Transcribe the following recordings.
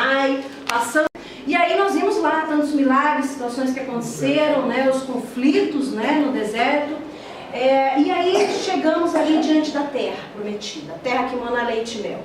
Sinai, passamos. E aí nós vimos lá tantos milagres, situações que aconteceram, né, os conflitos, né, no deserto. E aí chegamos ali diante da terra prometida, a terra que mana leite e mel.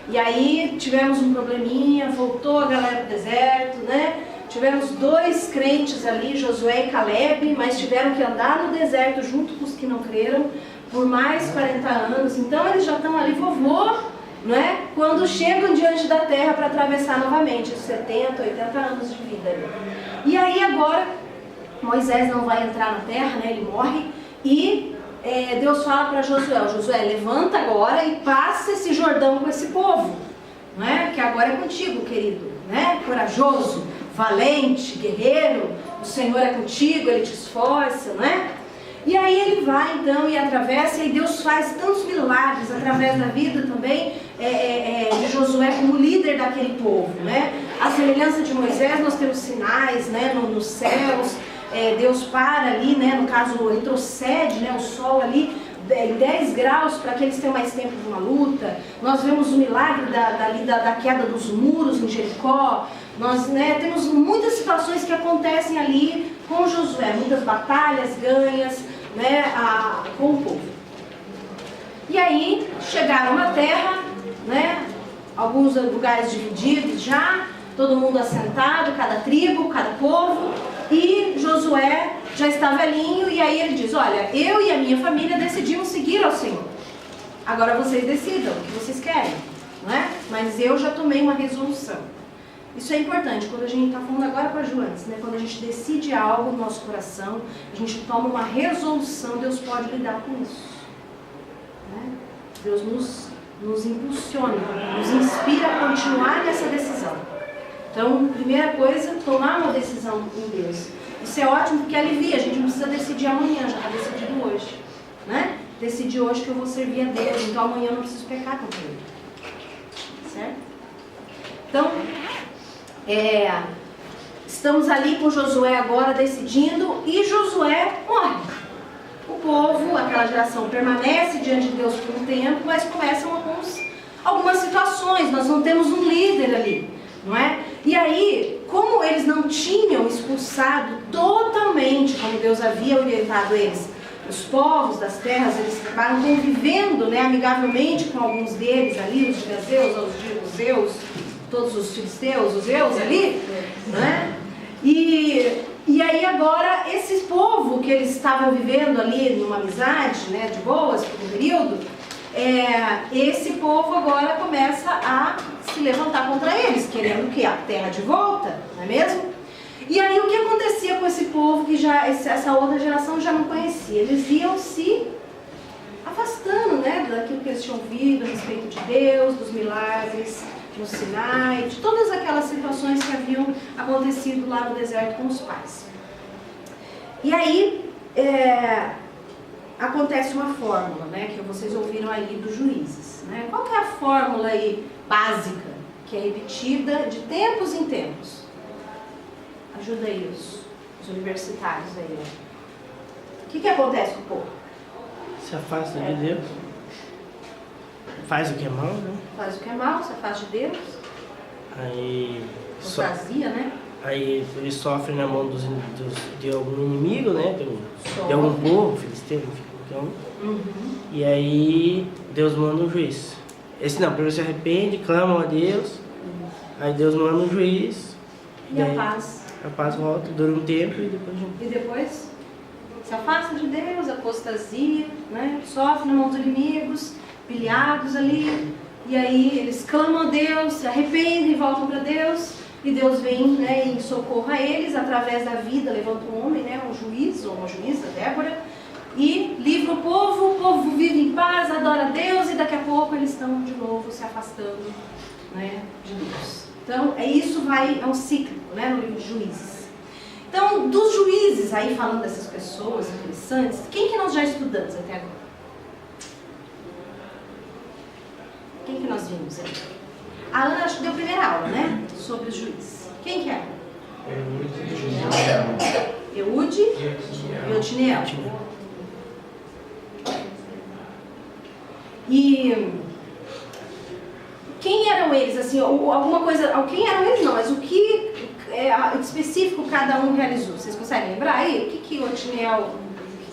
E aí tivemos um probleminha, voltou a galera pro deserto, né? Tivemos 2 crentes ali, Josué e Caleb, mas tiveram que andar no deserto junto com os que não creram por mais 40 anos. Então eles já estão ali vovô, né? Quando chegam diante da terra para atravessar novamente, os 70, 80 anos de vida ali. E aí agora Moisés não vai entrar na terra, né? Ele morre e Deus fala para Josué, Josué, levanta agora e passa esse Jordão com esse povo, né? Que agora é contigo, querido, né? Corajoso, valente, guerreiro, o Senhor é contigo, Ele te esforça, né? E aí ele vai então e atravessa, e Deus faz tantos milagres através da vida também de Josué como líder daquele povo, né? A semelhança de Moisés, nós temos sinais, né, nos céus. Deus para ali, né, no caso retrocede, né, o sol ali em 10 graus para que eles tenham mais tempo de uma luta. Nós vemos o milagre da queda dos muros em Jericó. Nós, né, temos muitas situações que acontecem ali com Josué, muitas batalhas ganhas, né, com o povo. E aí chegaram na terra, né, alguns lugares divididos já, todo mundo assentado, cada tribo, cada povo. E Josué já está velhinho, e aí ele diz, olha, eu e a minha família decidimos seguir ao Senhor. Agora vocês decidam o que vocês querem, não é? Mas eu já tomei uma resolução. Isso é importante, quando a gente está falando agora com a Ju antes, né? Quando a gente decide algo no nosso coração, a gente toma uma resolução, Deus pode lidar com isso. Né? Deus nos impulsiona, nos inspira a continuar nessa decisão. Então, primeira coisa, tomar uma decisão em Deus. Isso é ótimo porque alivia, a gente não precisa decidir amanhã, já está decidido hoje. Né? Decidi hoje que eu vou servir a Deus, então amanhã eu não preciso pecar contra Ele. Certo? Então, estamos ali com Josué agora decidindo, e Josué morre. O povo, aquela geração, permanece diante de Deus por um tempo, mas começam algumas situações, nós não temos um líder ali. Não é? E aí, como eles não tinham expulsado totalmente, como Deus havia orientado eles, os povos das terras, eles acabaram convivendo, né, amigavelmente com alguns deles ali, os Ginezeus, os Zeus, todos os filisteus, os Zeus ali, né? E aí agora, esse povo que eles estavam vivendo ali numa amizade, né, de boas, por um período, esse povo agora começa a se levantar contra eles, querendo que a terra de volta, não é mesmo? E aí o que acontecia com esse povo que já essa outra geração já não conhecia? Eles iam se afastando, né, daquilo que eles tinham ouvido a respeito de Deus, dos milagres no Sinai, de todas aquelas situações que haviam acontecido lá no deserto com os pais. E aí acontece uma fórmula, né, que vocês ouviram aí dos Juízes, né? Qual que é a fórmula aí básica, que é repetida de tempos em tempos? Ajuda aí os universitários aí, né? O que acontece com o povo? Se afasta de Deus. Faz o que é mal, né? Faz o que é mal, se afasta de Deus. Aí... Apostasia, né? Aí ele sofre na mão de algum inimigo, né? De algum povo, filisteu, enfim, qualquer um. Uhum. E aí Deus manda um juiz. Esse não, primeiro se arrepende, clamam a Deus. Aí Deus manda um juiz. E a paz? A paz volta, dura um tempo e depois... E depois? Se afasta de Deus, apostasia, né? Sofre na mão dos inimigos, pilhados ali. E aí eles clamam a Deus, se arrependem e voltam para Deus. E Deus vem, né, em socorro a eles, através da vida, levanta um homem, né, um juiz ou uma juíza, Débora, e livra o povo vive em paz, adora a Deus, e daqui a pouco eles estão de novo se afastando, né, de Deus. Então, isso é um cíclico, né, no livro de Juízes. Então, dos juízes, aí falando dessas pessoas interessantes, quem que nós já estudamos até agora? Quem que nós vimos aí? A Ana acho que deu a primeira aula, né? Sobre os juízes. Quem que é? Eude e Otiniel. E quem eram eles? eles, assim, alguma coisa, quem eram eles não, mas o que específico cada um realizou? Vocês conseguem lembrar aí? O que Otiniel,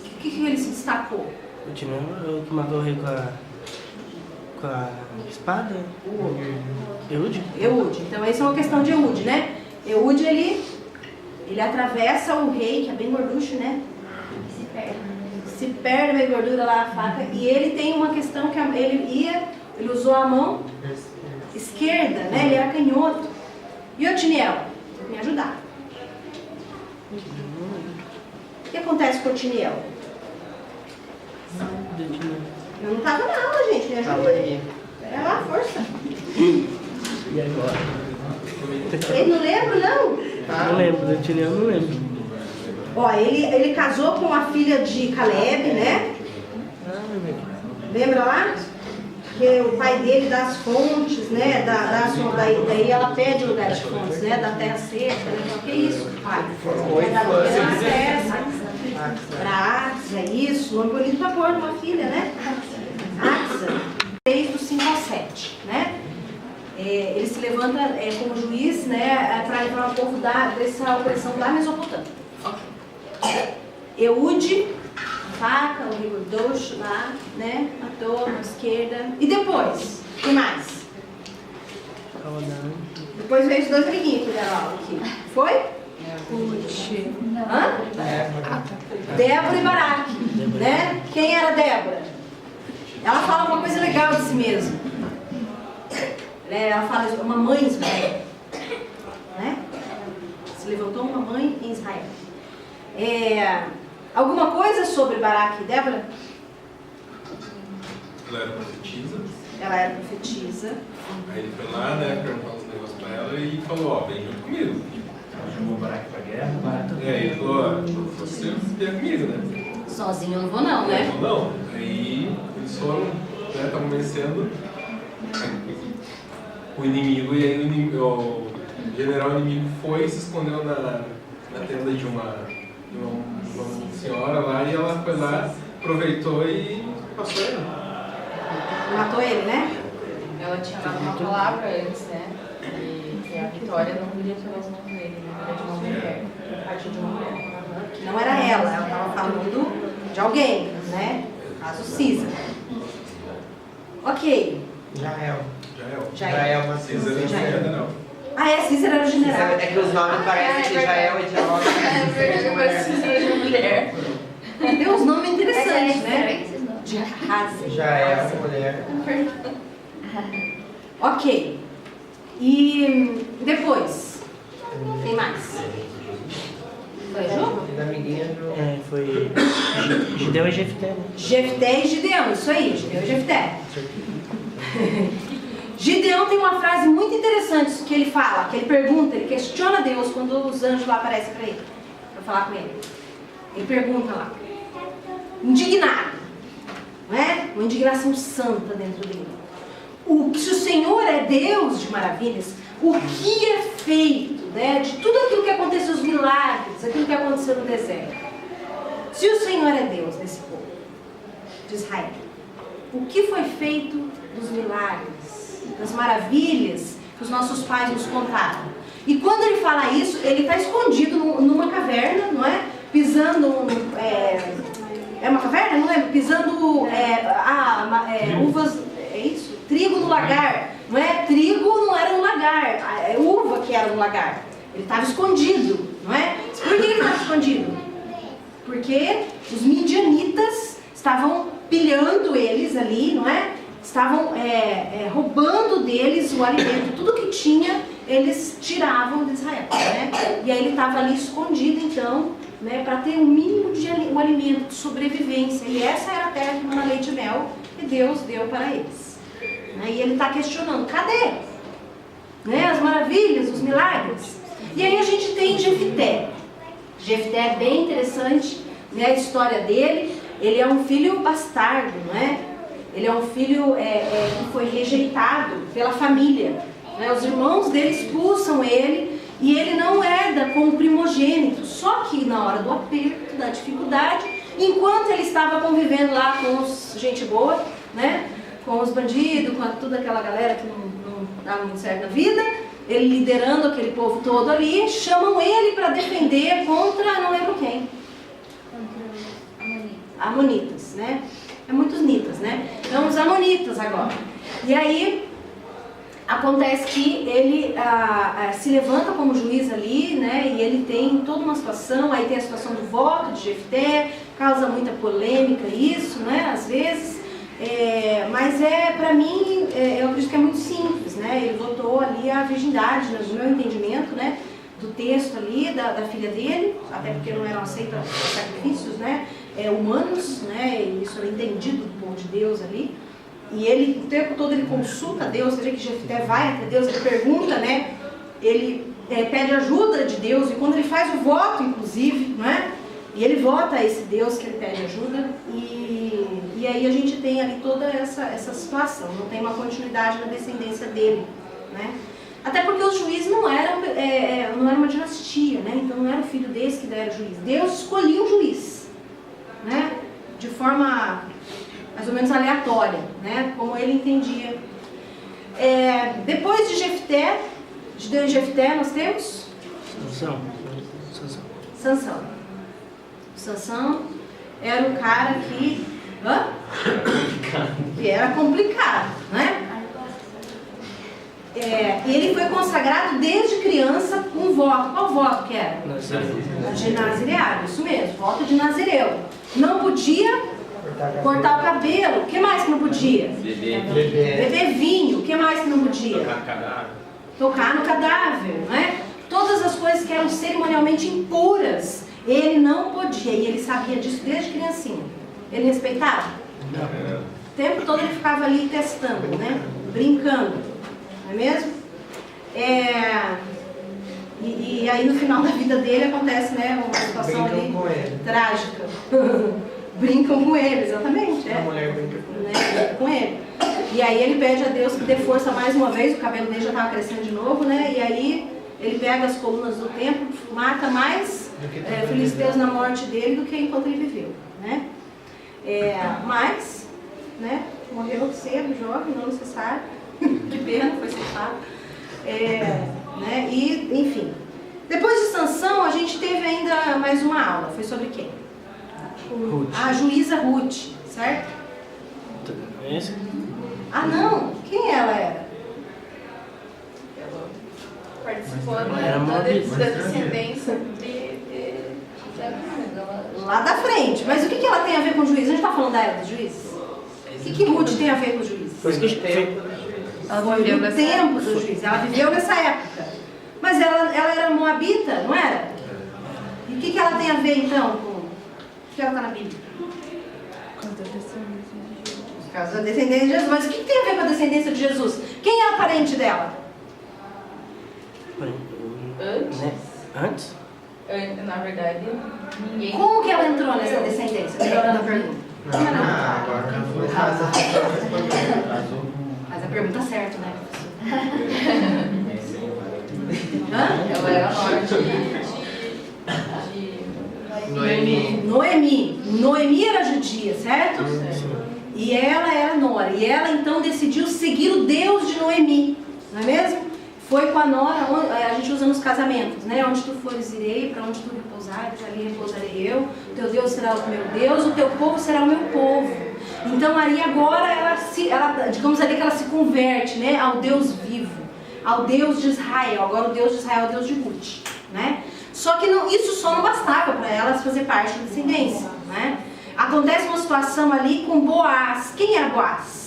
o que ele se destacou? O Otiniel é o que matou o rei com a espada? Eude? Eude. Então essa é uma questão de Eude, né? Eude, ele atravessa o rei, que é bem gorducho, né? Se perde meio gordura lá a faca. E ele tem uma questão que ele usou a mão esquerda, né? Ele era canhoto. E Otiniel? Me ajudar. O que acontece com Otiniel? Eu não estava na aula, gente. Me ajuda aí. Pera lá, força. E agora? Ele não lembra, não? Não lembro, do Otiniel não lembro. Ó, ele casou com a filha de Caleb, né? Lembra lá? Que o pai dele dá as fontes, né? Daí ela pede o lugar de fontes, né? Da terra seca, né? Então, que isso, pai? Para Axa, é isso. Nome bonito pra pôr uma filha, né? Axa, 3 do 5 ao 7, né? Ele se levanta como juiz, né? Para livrar o povo dessa opressão da Mesopotâmia. Eude, faca, o rigordoso lá, né? Matou na esquerda. E depois? O que mais? Depois veio os dois amiguinhos que deram aula aqui. Foi? Hã? Débora e Baraque, né? Quem era Débora? Ela fala uma coisa legal de si mesma. Ela fala uma mãe em Israel, né? Se levantou uma mãe em Israel. Alguma coisa sobre Baraque e Débora? Ela era profetisa. Ela era profetisa. Aí ele foi lá, né, perguntar uns negócios pra ela e falou, ó, vem junto comigo. Ela chamou o Baraque pra guerra. Ele falou, ó, você vier comigo, né? Sozinho eu não vou não, né? Não. Aí eles foram, né, estavam vencendo o inimigo e aí o general inimigo foi e se escondeu na tenda de uma senhora lá e ela foi lá, aproveitou e passou ele. Matou ele, né? Ela tinha dado uma palavra antes, né? E a vitória não podia pelas mãos dele, né? Era de uma mulher, parte de uma mulher. Que não era ela estava falando de alguém, né? Caso Císara. Ok. Jael. Jael, mas Císara não era general. Císara era o general. É que os nomes parecem que Jael e Jael. É verdade, parece que de uma mulher. Tem uns nomes interessantes, né? Esses nomes. De raça. Jael, mulher. Ok. E depois? Tem mais? Foi Ju? Da amiguinha do... Foi Gideão e Jefté, né? Jefté e Gideão, isso aí, Gideão e Jefté. Gideão tem uma frase muito interessante que ele fala, que ele pergunta, ele questiona Deus quando os anjos lá aparecem para ele, para falar com ele. Ele pergunta lá, indignado, não é? Uma indignação santa dentro dele. Se o Senhor é Deus de maravilhas, o que é feito, né, de tudo aquilo que aconteceu, os milagres, aquilo que aconteceu no deserto? Se o Senhor é Deus desse povo, de Israel, o que foi feito dos milagres, das maravilhas que os nossos pais nos contaram? E quando ele fala isso, ele está escondido numa caverna, não é? Pisando, é uma caverna? Não lembro. Pisando uvas, é isso? Trigo no lagar, não é? Trigo não era no lagar, é uva que era no lagar. Ele estava escondido, não é? Por que ele estava escondido? Porque os midianitas estavam pilhando eles ali, não é? Estavam roubando deles o alimento, tudo que tinha, eles tiravam de Israel, né? E aí ele estava ali escondido, então, né, para ter o mínimo de um alimento de sobrevivência. E essa era a terra que mana leite e mel que Deus deu para eles. Né? E ele está questionando, cadê? Né, as maravilhas, os milagres. E aí a gente tem Jefté. Jefté é bem interessante, né, a história dele. Ele é um filho bastardo, não é? Ele é um filho que foi rejeitado pela família. Né? Os irmãos dele expulsam ele e ele não herda como primogênito. Só que na hora do aperto, da dificuldade, enquanto ele estava convivendo lá com os gente boa, né? Com os bandidos, com toda aquela galera que não dava muito certo na vida, ele liderando aquele povo todo ali, chamam ele para defender contra, não lembro quem. Amonitas, né? É muitos nitas, né? Então os amonitas agora. E aí acontece que ele se levanta como juiz ali, né? E ele tem toda uma situação, aí tem a situação do voto de Jefté, causa muita polêmica isso, né? Às vezes, mas para mim, eu acredito que é muito simples, né? Ele votou ali a virgindade, né? No meu entendimento, né? Do texto ali, da filha dele, até porque não eram aceitos sacrifícios, né? Humanos, né? E isso era entendido do povo de Deus ali. E ele, o tempo todo, ele consulta Deus, você vê que Jefté vai até Deus, ele pergunta, né? Ele pede ajuda de Deus, e quando ele faz o voto, inclusive, não é? E ele vota a esse Deus que ele pede ajuda, e aí a gente tem ali toda essa situação, não tem uma continuidade na descendência dele, né? Até porque os juízes não era uma dinastia, né? Então não era o filho desse que era juiz. Deus escolhia um juiz, né? De forma mais ou menos aleatória, né? Como ele entendia. Depois de Jefté, nós temos Sansão. Sansão era um cara que era complicado, né? Ele foi consagrado desde criança com um voto. Qual voto que era? De nazireado, isso mesmo, voto de nazireu. Não podia cortar o cabelo. O que mais que não podia? Beber vinho. O que mais que não podia? Tocar no cadáver, né? Todas as coisas que eram cerimonialmente impuras, ele não podia. E ele sabia disso desde criancinha. Ele respeitava? Não. O tempo todo ele ficava ali testando, né? Brincando. Não é mesmo? E aí no final da vida dele acontece, né, uma situação ali trágica. Brincam com ele, exatamente. A mulher brinca com ele. E aí ele pede a Deus que dê força mais uma vez, o cabelo dele já estava crescendo de novo, né? E aí ele pega as colunas do templo, mata mais filisteus na morte dele do que enquanto ele viveu, né? Mas, né, morreu cedo, jovem, não necessário. Que pena, foi citado. Né? E, enfim. Depois de Sansão, a gente teve ainda mais uma aula. Foi sobre quem? A juíza Ruth, certo? Ah, não! Quem ela era? Ela participou da descendência lá da frente. Mas o que ela tem a ver com o juiz? A gente está falando da era dos juízes? O que Ruth tem a ver com o juiz? Ela viveu no tempo do juiz. Ela viveu nessa época. Mas ela era moabita, não era? E o que ela tem a ver, então, com o que ela está na Bíblia? Por causa da descendência de Jesus. Mas o que tem a ver com a descendência de Jesus? Quem é o parente dela? Antes? Na verdade, ninguém... Como que ela entrou nessa descendência? Melhorando a pergunta. Mas a pergunta certa, né? Ela era norte de Noemi era judia, certo? E ela era nora. E ela então decidiu seguir o Deus de Noemi, não é mesmo? Foi com a nora, a gente usa nos casamentos, né? Onde tu fores irei, para onde tu repousares, ali repousarei eu. O teu Deus será o meu Deus, o teu povo será o meu povo. Então aí agora ela digamos ali que ela se converte, né? Ao Deus vivo, ao Deus de Israel. Agora o Deus de Israel é o Deus de Ruth, né? Só que isso só não bastava para elas fazer parte da descendência, né? Acontece uma situação ali com Boaz. Quem era Boaz?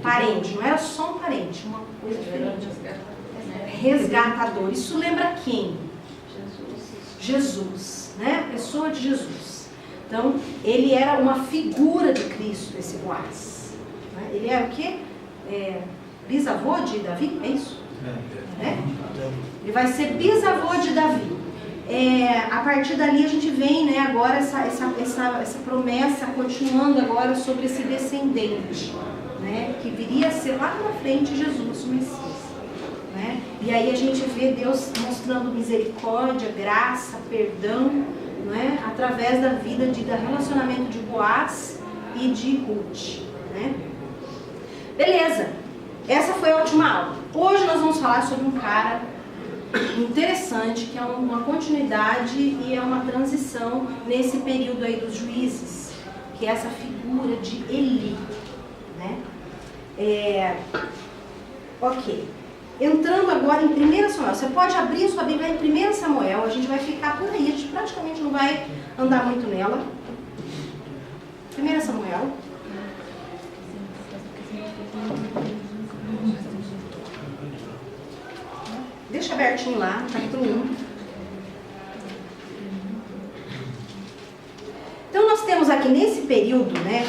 Parente, não era só um parente, uma coisa diferente. Resgatador. Isso lembra quem? Jesus, né? Pessoa de Jesus. Então, ele era uma figura de Cristo, esse Boaz. Ele era o quê? Bisavô de Davi, é isso? Ele vai ser bisavô de Davi. A partir dali a gente vem, né, agora essa promessa continuando agora sobre esse descendente, né, que viria a ser lá na frente Jesus, o Messias, né? E aí a gente vê Deus mostrando misericórdia, graça, perdão, né, através da vida do relacionamento de Boaz e de Ruth, né? Beleza. essa foi a última aula. Hoje nós vamos falar sobre um cara interessante, que é uma continuidade e é uma transição nesse período aí dos juízes, que é essa figura de Eli, né? Ok. Entrando agora em 1 Samuel. Você pode abrir sua Bíblia em 1 Samuel, a gente vai ficar por aí, a gente praticamente não vai andar muito nela. 1 Samuel. Deixa abertinho lá, capítulo 1. Então nós temos aqui nesse período, né,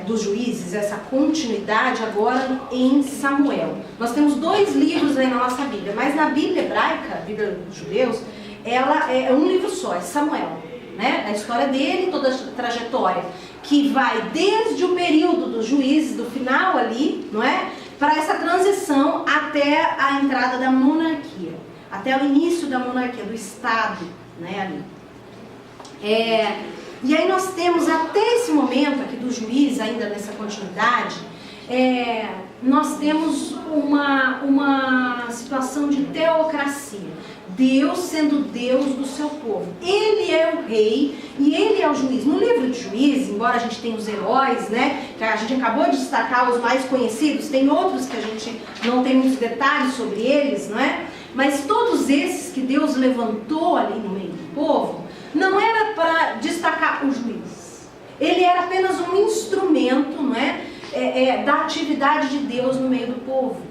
dos juízes, essa continuidade agora em Samuel. Nós temos 2 livros aí na nossa Bíblia, mas na Bíblia hebraica, a Bíblia dos judeus, ela é um livro só, é Samuel, né? A história dele, toda a trajetória, que vai desde o período dos juízes, do final ali, não é? Para essa transição até a entrada da monarquia, até o início da monarquia, do Estado, né, ali. E aí nós temos até esse momento aqui do juiz, ainda nessa continuidade, nós temos uma situação de teocracia. Deus sendo Deus do seu povo. Ele é o rei e ele é o juiz. No livro de Juízes, embora a gente tenha os heróis, né, que a gente acabou de destacar os mais conhecidos, tem outros que a gente não tem muitos detalhes sobre eles, não é? Mas todos esses que Deus levantou ali no meio do povo, não era para destacar o juiz. Ele era apenas um instrumento, não é, da atividade de Deus no meio do povo.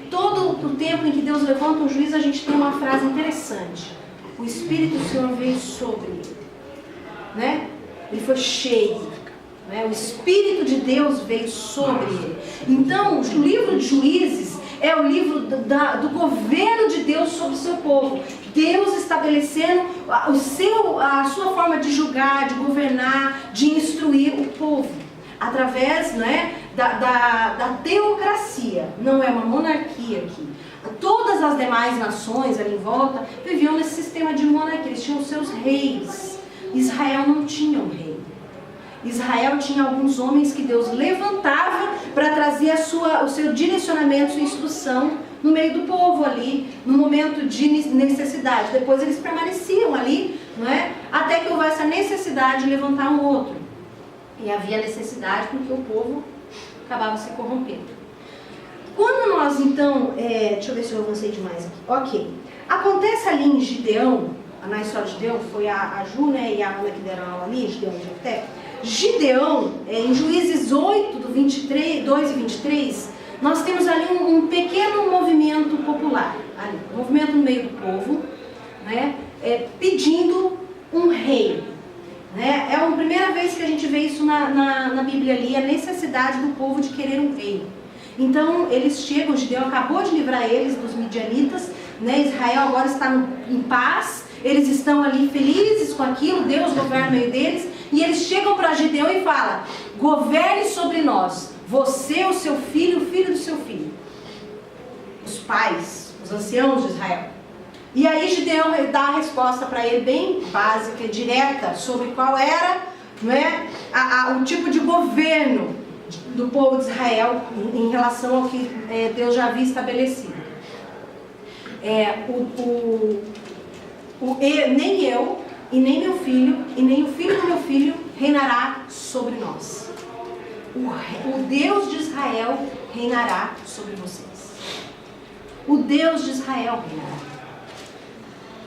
Todo o tempo em que Deus levanta um juiz, a gente tem uma frase interessante. O Espírito do Senhor veio sobre ele, né? Ele foi cheio, né? O Espírito de Deus veio sobre ele. Então, o livro de Juízes é o livro do governo de Deus sobre o seu povo. Deus estabelecendo a sua forma de julgar, de governar, de instruir o povo. Através, né, da teocracia. Não é uma monarquia aqui. Todas as demais nações ali em volta viviam nesse sistema de monarquia. Eles tinham seus reis. Israel não tinha um rei. Israel tinha alguns homens que Deus levantava para trazer o seu direcionamento, sua instrução no meio do povo ali, no momento de necessidade. Depois eles permaneciam ali, não é? Até que houvesse a necessidade de levantar um outro. E havia necessidade porque o povo acabava se corrompendo. Quando nós então, deixa eu ver se eu avancei demais aqui. Ok. Acontece ali em Gideão, na história de Gideão, foi a Ju, né, e a Ana que deram aula ali, Gideão e Jefté. Gideão, em Juízes 8, do 2 e 23, nós temos ali um pequeno movimento popular, ali, um movimento no meio do povo, né, pedindo um rei. Né? É a primeira vez que a gente vê isso na Bíblia ali, a necessidade do povo de querer um rei. Então eles chegam, Gideão acabou de livrar eles dos midianitas, né? Israel agora está em paz, eles estão ali felizes com aquilo, Deus governa no meio deles, e eles chegam para Gideão e falam: governe sobre nós, você, o seu filho, o filho do seu filho. Os pais, os anciãos de Israel. E aí Gideão dá a resposta para ele bem básica, direta, sobre qual era, não é, o tipo de governo do povo de Israel em relação ao que Deus já havia estabelecido. Nem eu, e nem meu filho, e nem o filho do meu filho reinará sobre nós. O Deus de Israel reinará sobre vocês. O Deus de Israel reinará.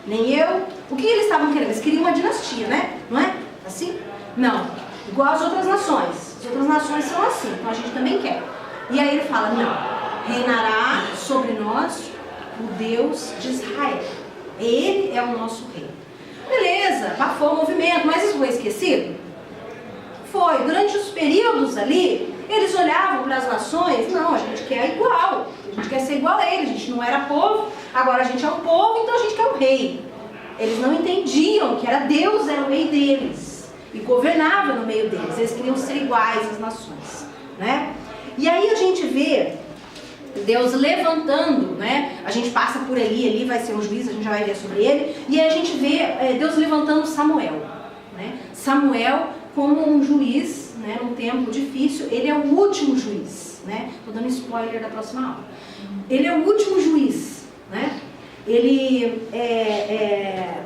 Nem eu. O que eles estavam querendo? Eles queriam uma dinastia, né? Não é? Assim? Não. Igual as outras nações. As outras nações são assim, então a gente também quer. E aí ele fala: não. Reinará sobre nós o Deus de Israel. Ele é o nosso rei. Beleza, abafou o movimento, mas isso foi esquecido? Foi. Durante os períodos ali, eles olhavam para as nações: não, a gente quer igual. A gente quer ser igual a eles. A gente não era povo, agora a gente é um povo, então a gente quer um rei. Eles não entendiam que era Deus, era o rei deles. E governava no meio deles. Eles queriam ser iguais às nações, né? E aí a gente vê Deus levantando, né? A gente passa por ali vai ser um juiz, a gente já vai ver sobre ele. E aí a gente vê Deus levantando Samuel, né? Samuel como um juiz, né, num tempo difícil. Ele é o último juiz, né? Estou dando spoiler da próxima aula. Ele é o último juiz, né? Ele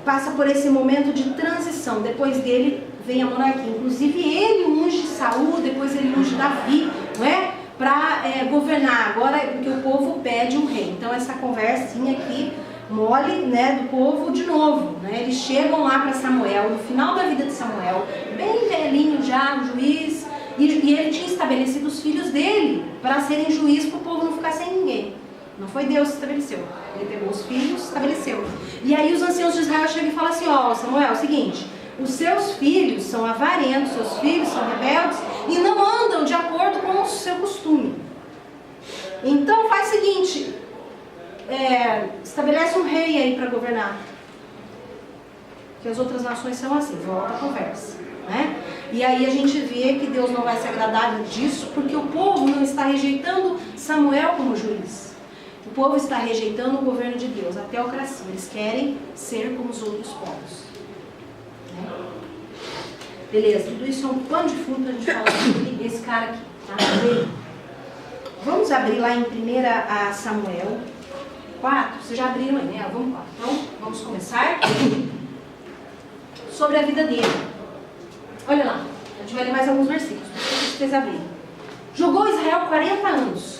passa por esse momento de transição. Depois dele vem a monarquia. Inclusive ele unge Saul, depois ele unge Davi, não é? Para governar. Agora é porque o povo pede um rei. Então essa conversinha aqui mole, né, do povo de novo, né? Eles chegam lá para Samuel, no final da vida de Samuel, bem velhinho já, um juiz, e ele tinha estabelecido os filhos dele para serem juízes para o povo não ficar sem ninguém. Não foi Deus que estabeleceu. Ele pegou os filhos, estabeleceu. E aí os anciãos de Israel chegam e falam assim: ó, Samuel, é o seguinte, os seus filhos são avarentos, seus filhos são rebeldes e não andam de acordo com o seu costume. Então faz o seguinte, estabelece um rei aí para governar. Que as outras nações são assim, volta a conversa, né? E aí a gente vê que Deus não vai se agradar disso, porque o povo não está rejeitando Samuel como juiz. O povo está rejeitando o governo de Deus, a teocracia. Eles querem ser como os outros povos, né? Beleza, tudo isso é um pano de fundo para a gente falar sobre esse cara aqui, tá? Vamos abrir lá em 1 Samuel 4, vocês já abriram aí, né? Vamos lá. Então, vamos começar sobre a vida dele. Olha lá, a gente vai ler mais alguns versículos, para vocês abrirem. Jogou Israel 40 anos.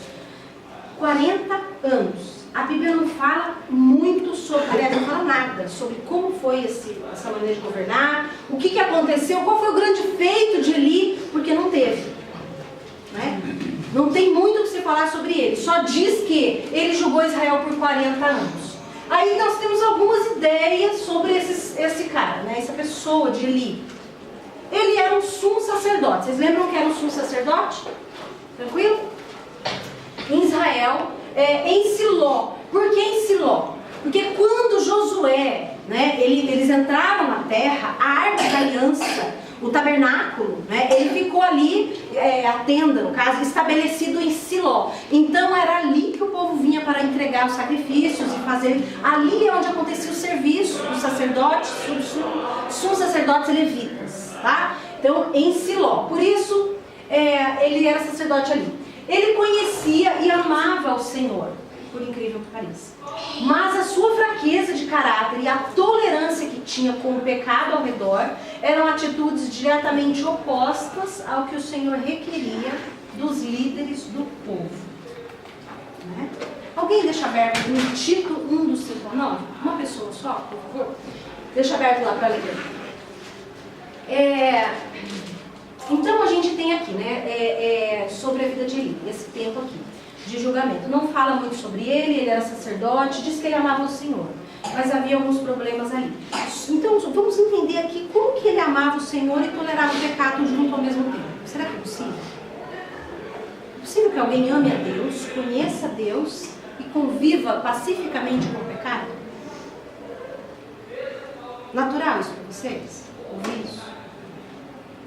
40 anos. A Bíblia não fala muito sobre, aliás, não fala nada sobre como foi essa maneira de governar, o que aconteceu, qual foi o grande feito de Eli, porque não teve, né? Não tem muito o que se falar sobre ele, só diz que ele julgou Israel por 40 anos. Aí nós temos algumas ideias sobre esse cara, né? Essa pessoa de Eli. Ele era um sumo sacerdote. Vocês lembram que era um sumo sacerdote? Tranquilo? Em Israel, em Siló. Por que em Siló? Porque quando Josué, né, eles entraram na terra, a arca da aliança, o tabernáculo, né, ele ficou ali, a tenda, no caso, estabelecido em Siló. Então era ali que o povo vinha para entregar os sacrifícios e fazer. Ali é onde acontecia o serviço dos sacerdotes, sumos sacerdotes levitas, tá? Então em Siló. Por isso ele era sacerdote ali. Ele conhecia e amava o Senhor, por incrível que pareça. Mas a sua fraqueza de caráter e a tolerância que tinha com o pecado ao redor eram atitudes diretamente opostas ao que o Senhor requeria dos líderes do povo. Né? Alguém deixa aberto no Tito 1 do 5 ao 9? Uma pessoa só, por favor. Deixa aberto lá para ler. Então a gente tem aqui, né, sobre a vida de Eli, esse tempo aqui de julgamento. Não fala muito sobre ele era sacerdote, diz que ele amava o Senhor, mas havia alguns problemas ali. Então vamos entender aqui como que ele amava o Senhor e tolerava o pecado junto ao mesmo tempo. Será que é possível? É possível que alguém ame a Deus, conheça Deus e conviva pacificamente com o pecado? Natural isso para vocês? Ouvir isso?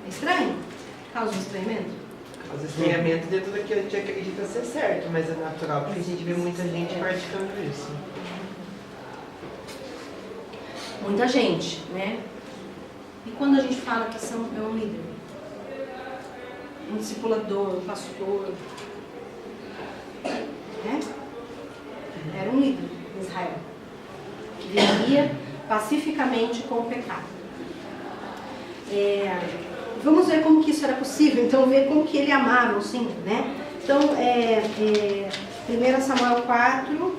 É estranho? Causa um estranhamento? Causa estranhamento dentro daquilo que a gente acredita ser certo, mas é natural porque a gente vê muita gente praticando isso. Muita gente, né? E quando a gente fala que é um líder? Um discipulador, um pastor, né? Era um líder em Israel, que vivia pacificamente com o pecado. Vamos ver como que isso era possível, então ver como que ele amava o Senhor, né? Então, 1 Samuel 4,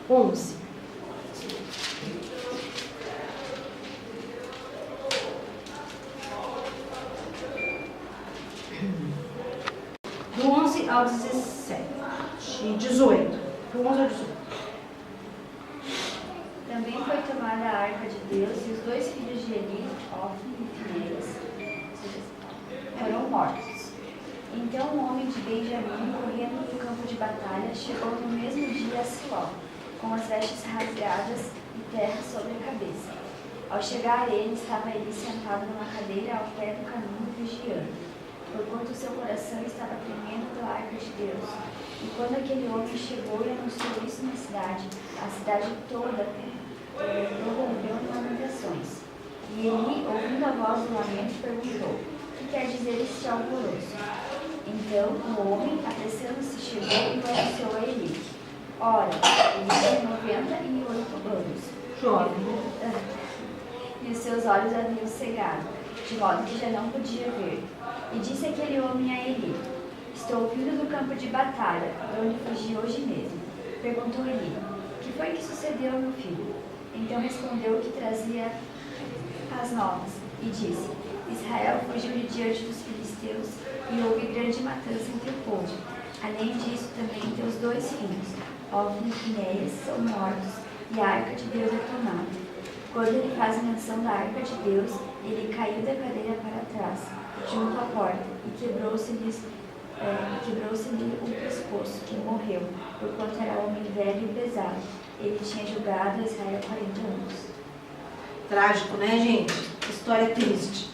11. Do 11 ao 17, 18. Do 11 ao 18. Também foi tomada a arca de Deus e os dois filhos de Eli, Ofni e Finéias, foram mortos. Então um homem de Benjamim, correndo do campo de batalha, chegou no mesmo dia a Siló, com as vestes rasgadas e terra sobre a cabeça. Ao chegar a ele, estava Eli sentado numa cadeira ao pé do caminho, vigiando, porquanto seu coração estava tremendo pela arca de Deus. E quando aquele homem chegou e anunciou isso na cidade, a cidade toda rompeu em lamentações. E Eli, ouvindo a voz do lamento, perguntou: o que quer dizer este alvoroço? Então o homem, apressando-se, chegou e anunciou a Eli: ora, ele tinha 98 anos. Jovem. E os seus olhos haviam cegado, de modo que já não podia ver. E disse aquele homem a Eli: estou vindo do campo de batalha, de onde fugi hoje mesmo. Perguntou Eli: que foi que sucedeu ao meu filho? Então respondeu que trazia as novas, e disse: Israel fugiu de diante dos filisteus, e houve grande matança entre o povo. Além disso, também teus 2 filhos, Ofni e Finéias, são mortos, e a arca de Deus é tomada. Quando ele faz menção da arca de Deus, ele caiu da cadeira para trás, junto à porta, e quebrou-se-lhe o pescoço, que morreu, porquanto era homem velho e pesado. Ele tinha julgado Israel 40 anos. Trágico, né, gente? História triste.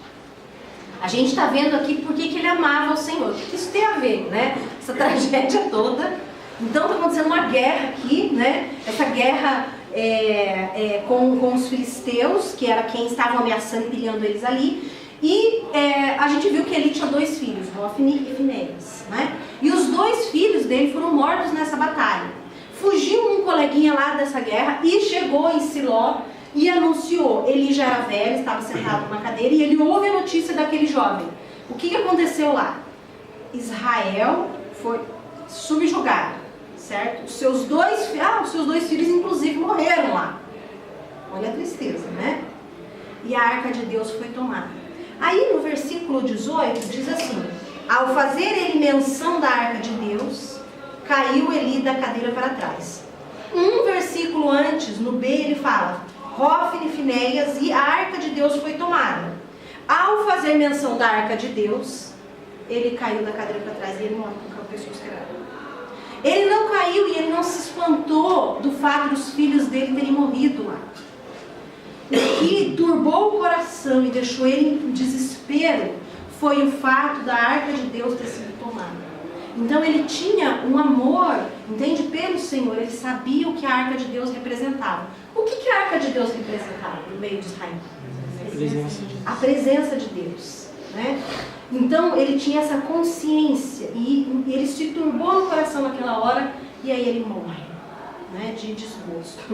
A gente está vendo aqui por que ele amava o Senhor. O que isso tem a ver, né? Essa tragédia toda. Então está acontecendo uma guerra aqui, né? Essa guerra com os filisteus, que era quem estava ameaçando e pilhando eles ali. E a gente viu que ele tinha 2 filhos, Ofni e Finéias, né? E os 2 filhos dele foram mortos nessa batalha. Fugiu um coleguinha lá dessa guerra e chegou em Siló e anunciou. Ele já era velho, estava sentado numa cadeira, e ele ouve a notícia daquele jovem. O que aconteceu lá? Israel foi subjugado, certo? Os seus dois filhos inclusive morreram lá. Olha a tristeza, né? E a arca de Deus foi tomada. Aí no versículo 18 diz assim: ao fazer ele menção da arca de Deus, caiu Eli da cadeira para trás. Um versículo antes, no B, ele fala: Ofni e Finéias, e a arca de Deus foi tomada. Ao fazer menção da arca de Deus, ele caiu da cadeira para trás e ele morreu com a pessoa escrava. Ele não caiu e ele não se espantou do fato dos filhos dele terem morrido lá. O que turbou o coração e deixou ele em desespero foi o fato da arca de Deus ter sido tomada. Então ele tinha um amor, entende, pelo Senhor. Ele sabia o que a arca de Deus representava. O que a arca de Deus representava no meio de Israel? A presença de Deus, né? Então ele tinha essa consciência e ele se turbou no coração naquela hora, e aí ele morre, né, de desgosto,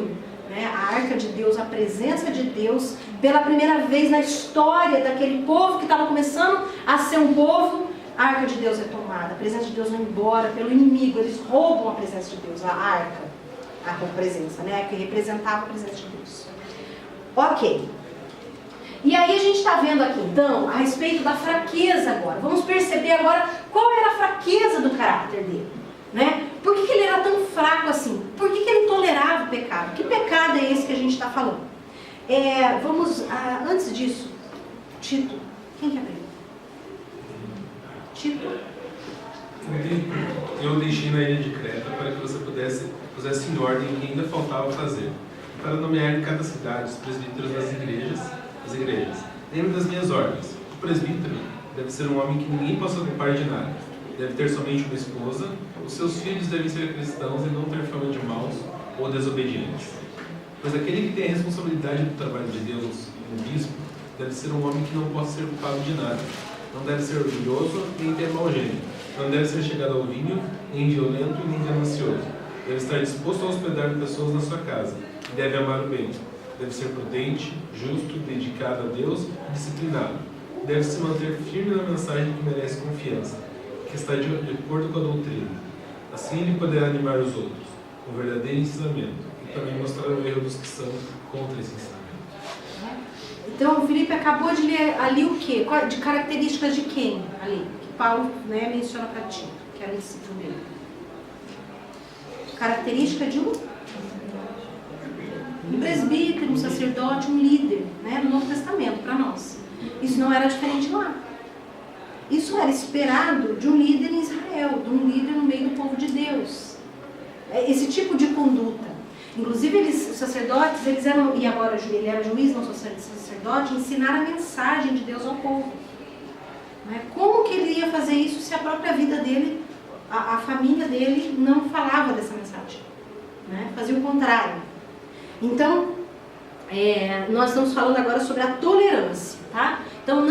né? A arca de Deus, a presença de Deus, pela primeira vez na história daquele povo que estava começando a ser um povo, a arca de Deus é tomada, a presença de Deus vai embora pelo inimigo. Eles roubam a presença de Deus, a arca, a presença, né, que representava a presença de Deus. Ok. E aí a gente está vendo aqui, então, a respeito da fraqueza agora. Vamos perceber agora qual era a fraqueza do caráter dele, né? Por que ele era tão fraco assim? Por que ele tolerava o pecado? Que pecado é esse que a gente está falando? Antes disso, Tito. Quem quer abrir? Tito. Eu deixei na ilha de Creta para que você pusesse em ordem o que ainda faltava fazer, para nomear em cada cidade os presbíteros das igrejas. Lembre das minhas ordens. O presbítero deve ser um homem que ninguém possa culpar de nada. Deve ter somente uma esposa. Os seus filhos devem ser cristãos e não ter fama de maus ou desobedientes. Pois aquele que tem a responsabilidade do trabalho de Deus, o bispo, deve ser um homem que não possa ser culpado de nada. Não deve ser orgulhoso nem ter mau gênio. Não deve ser chegado ao vinho, nem violento nem ganancioso. Deve estar disposto a hospedar pessoas na sua casa. E deve amar o bem. Deve ser prudente, justo, dedicado a Deus e disciplinado. Deve se manter firme na mensagem que merece confiança, que está de acordo com a doutrina. Assim ele poderá animar os outros com verdadeiro ensinamento e também mostrar o erro dos que são contra esse ensinamento. Então o Felipe acabou de ler ali o quê? De características de quem ali? Que Paulo, né, menciona para ti, que era discípulo dele. Característica de um presbítero, um sacerdote, um líder, né, no Novo Testamento, para nós. Isso não era diferente lá. Isso era esperado de um líder em Israel, de um líder no meio do povo de Deus. Esse tipo de conduta. Inclusive, os sacerdotes, eles eram, e agora ele era juiz, não sacerdote, ensinaram a mensagem de Deus ao povo. Como que ele ia fazer isso se a própria vida dele, a família dele, não falava dessa mensagem? Né? Fazia o contrário. Então, nós estamos falando agora sobre a tolerância, tá? Então,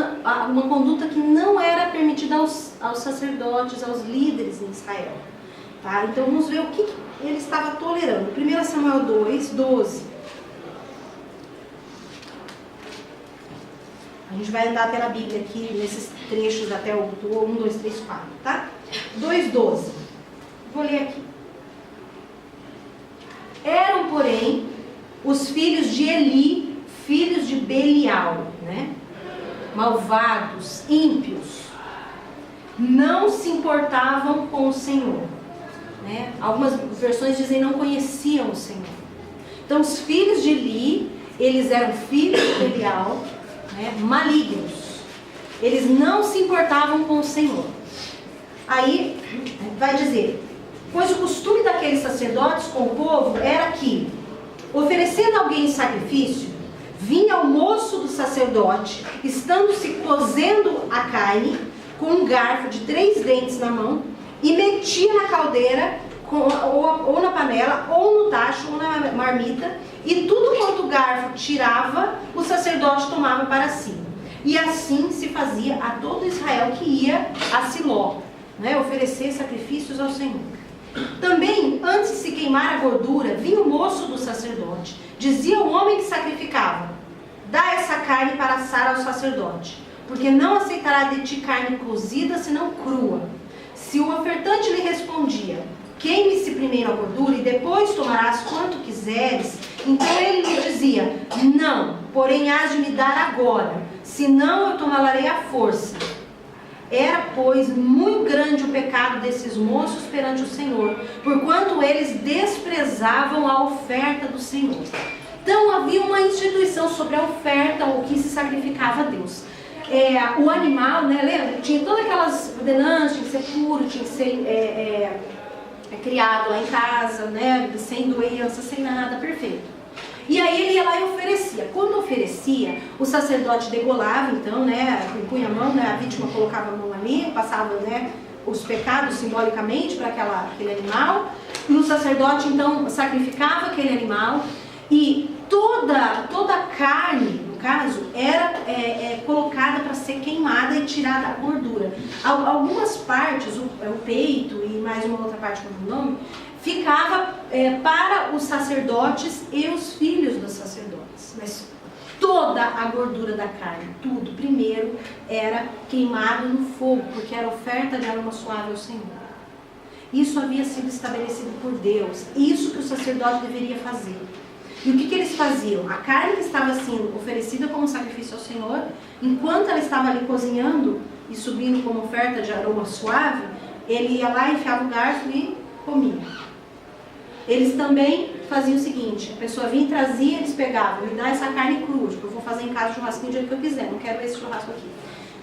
uma conduta que não era permitida aos sacerdotes, aos líderes em Israel, tá? Então, vamos ver o que ele estava tolerando. 1 Samuel 2, 12. A gente vai andar pela Bíblia aqui, nesses trechos até o 1, 2, 3, 4, tá? 2,12. Vou ler aqui. Eram, porém, os filhos de Eli, filhos de Belial, né? Malvados, ímpios, não se importavam com o Senhor, né? Algumas versões dizem não conheciam o Senhor. Então, os filhos de Eli, eles eram filhos de Belial, né? Malignos. Eles não se importavam com o Senhor. Aí, vai dizer, pois o costume daqueles sacerdotes com o povo era que, oferecendo alguém sacrifício, vinha o moço do sacerdote, estando-se cozendo a carne, com um garfo de 3 dentes na mão, e metia na caldeira, ou na panela, ou no tacho, ou na marmita, e tudo quanto o garfo tirava, o sacerdote tomava para si. E assim se fazia a todo Israel que ia a Siló, né, oferecer sacrifícios ao Senhor. Também, antes de se queimar a gordura, vinha o moço do sacerdote, dizia ao homem que sacrificava: dá essa carne para assar ao sacerdote, porque não aceitará de ti carne cozida, senão crua. Se o ofertante lhe respondia: queime-se primeiro a gordura e depois tomarás quanto quiseres, então ele lhe dizia: não, porém hás de me dar agora, senão eu tomá-la-ei à força. Era, pois, muito grande o pecado desses moços perante o Senhor, porquanto eles desprezavam a oferta do Senhor. Então havia uma instituição sobre a oferta, o que se sacrificava a Deus. O animal, né, lembra? Tinha todas aquelas ordenanças, tinha que ser puro, tinha que ser criado lá em casa, né, sem doença, sem nada, perfeito. E aí ele ia lá e oferecia. Quando oferecia, o sacerdote degolava, então, né, punha a mão, né, a vítima colocava a mão ali, passava, né, os pecados simbolicamente para aquele animal, e o sacerdote então sacrificava aquele animal, e toda a carne, no caso, era colocada para ser queimada e tirada a gordura. Algumas partes, o peito e mais uma outra parte com o nome, ficava para os sacerdotes e os filhos dos sacerdotes. Mas toda a gordura da carne, tudo, primeiro, era queimado no fogo, porque era oferta de aroma suave ao Senhor. Isso havia sido estabelecido por Deus. Isso que o sacerdote deveria fazer. E o que eles faziam? A carne que estava sendo oferecida como sacrifício ao Senhor, enquanto ela estava ali cozinhando e subindo como oferta de aroma suave, ele ia lá, enfiava o garfo e comia. Eles também faziam o seguinte: a pessoa vinha e trazia, eles pegavam: me dá essa carne crua, porque eu vou fazer em casa churrasquinho do jeito que eu quiser, não quero esse churrasco aqui,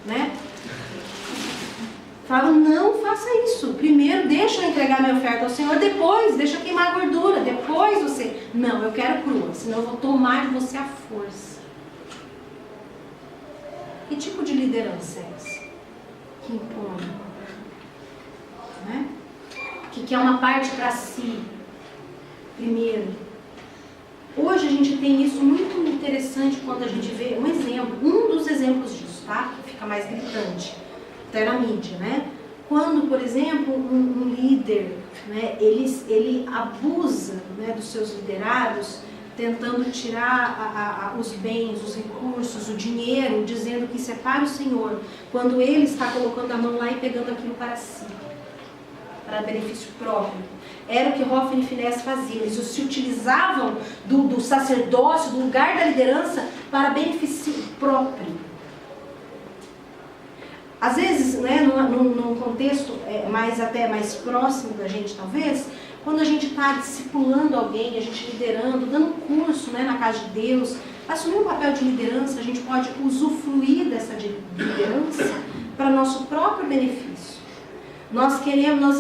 né? Falavam: não faça isso, primeiro deixa eu entregar minha oferta ao Senhor, depois deixa eu queimar a gordura, depois você... Não, eu quero crua, senão eu vou tomar de você à força. Que tipo de liderança é essa? Que impõe, né? Que quer uma parte para si primeiro. Hoje a gente tem isso muito interessante quando a gente vê um exemplo, um dos exemplos disso, tá? Que fica mais gritante, até na mídia, né? Quando, por exemplo, um líder, né, ele abusa, né, dos seus liderados, tentando tirar os bens, os recursos, o dinheiro, dizendo que isso é para o Senhor, quando ele está colocando a mão lá e pegando aquilo para si, para benefício próprio. Era o que Hofni e Finés faziam. Eles se utilizavam do sacerdócio, do lugar da liderança, para benefício próprio. Às vezes, né, num contexto até mais próximo da gente, talvez, quando a gente está discipulando alguém, a gente liderando, dando curso, né, na casa de Deus, assumir um papel de liderança, a gente pode usufruir dessa liderança para nosso próprio benefício. Nós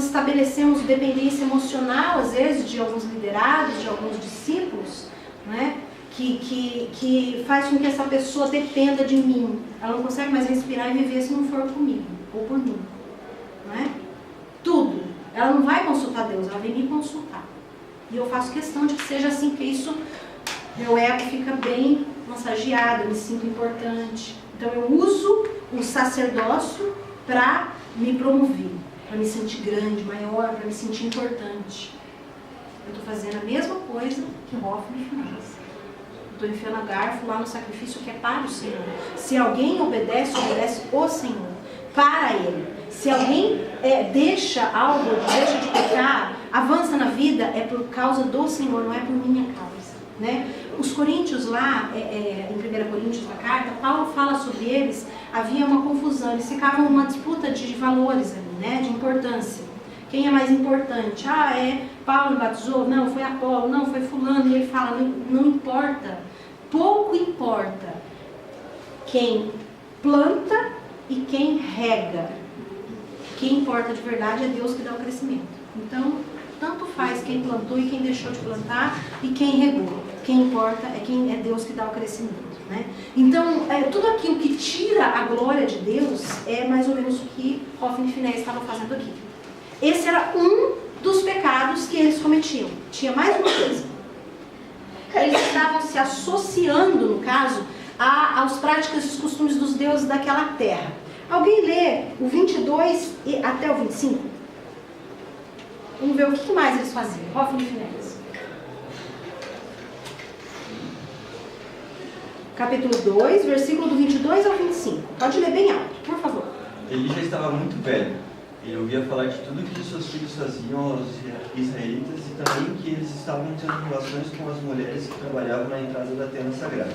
estabelecemos dependência emocional, às vezes, de alguns liderados, de alguns discípulos, né? Que faz com que essa pessoa dependa de mim. Ela não consegue mais respirar e viver se não for comigo, ou por mim. Né? Tudo. Ela não vai consultar Deus, ela vem me consultar. E eu faço questão de que seja assim, porque isso, meu ego fica bem massageada, eu me sinto importante. Então eu uso o sacerdócio para me promover, para me sentir grande, maior, para me sentir importante. Eu estou fazendo a mesma coisa que Hoffman faz. Estou enfiando garfo lá no sacrifício que é para o Senhor. Se alguém obedece o Senhor, para Ele. Se alguém deixa algo, deixa de pecar, avança na vida, é por causa do Senhor, não é por minha causa. Né? Os coríntios lá, em 1 Coríntios da carta, Paulo fala sobre eles, havia uma confusão, eles ficavam numa disputa de valores ali, né? De importância. Quem é mais importante? Paulo batizou? Não, foi Apolo, não, foi fulano. E ele fala, não importa, pouco importa quem planta e quem rega. Quem importa de verdade é Deus que dá o crescimento. Então, tanto faz quem plantou e quem deixou de plantar e quem regou. Quem importa é Deus que dá o crescimento. Né? Então, tudo aquilo que tira a glória de Deus é mais ou menos o que Hoffman e Finéis estavam fazendo aqui. Esse era um dos pecados que eles cometiam. Tinha mais uma coisa. Eles estavam se associando, no caso, às práticas e os costumes dos deuses daquela terra. Alguém lê o 22 até o 25? Vamos ver o que mais eles faziam. Hoffman e Finéis. Capítulo 2, versículo do 22 ao 25. Pode ler bem alto, por favor. Ele já estava muito velho. Ele ouvia falar de tudo que seus filhos faziam aos israelitas e também que eles estavam tendo relações com as mulheres que trabalhavam na entrada da tenda sagrada.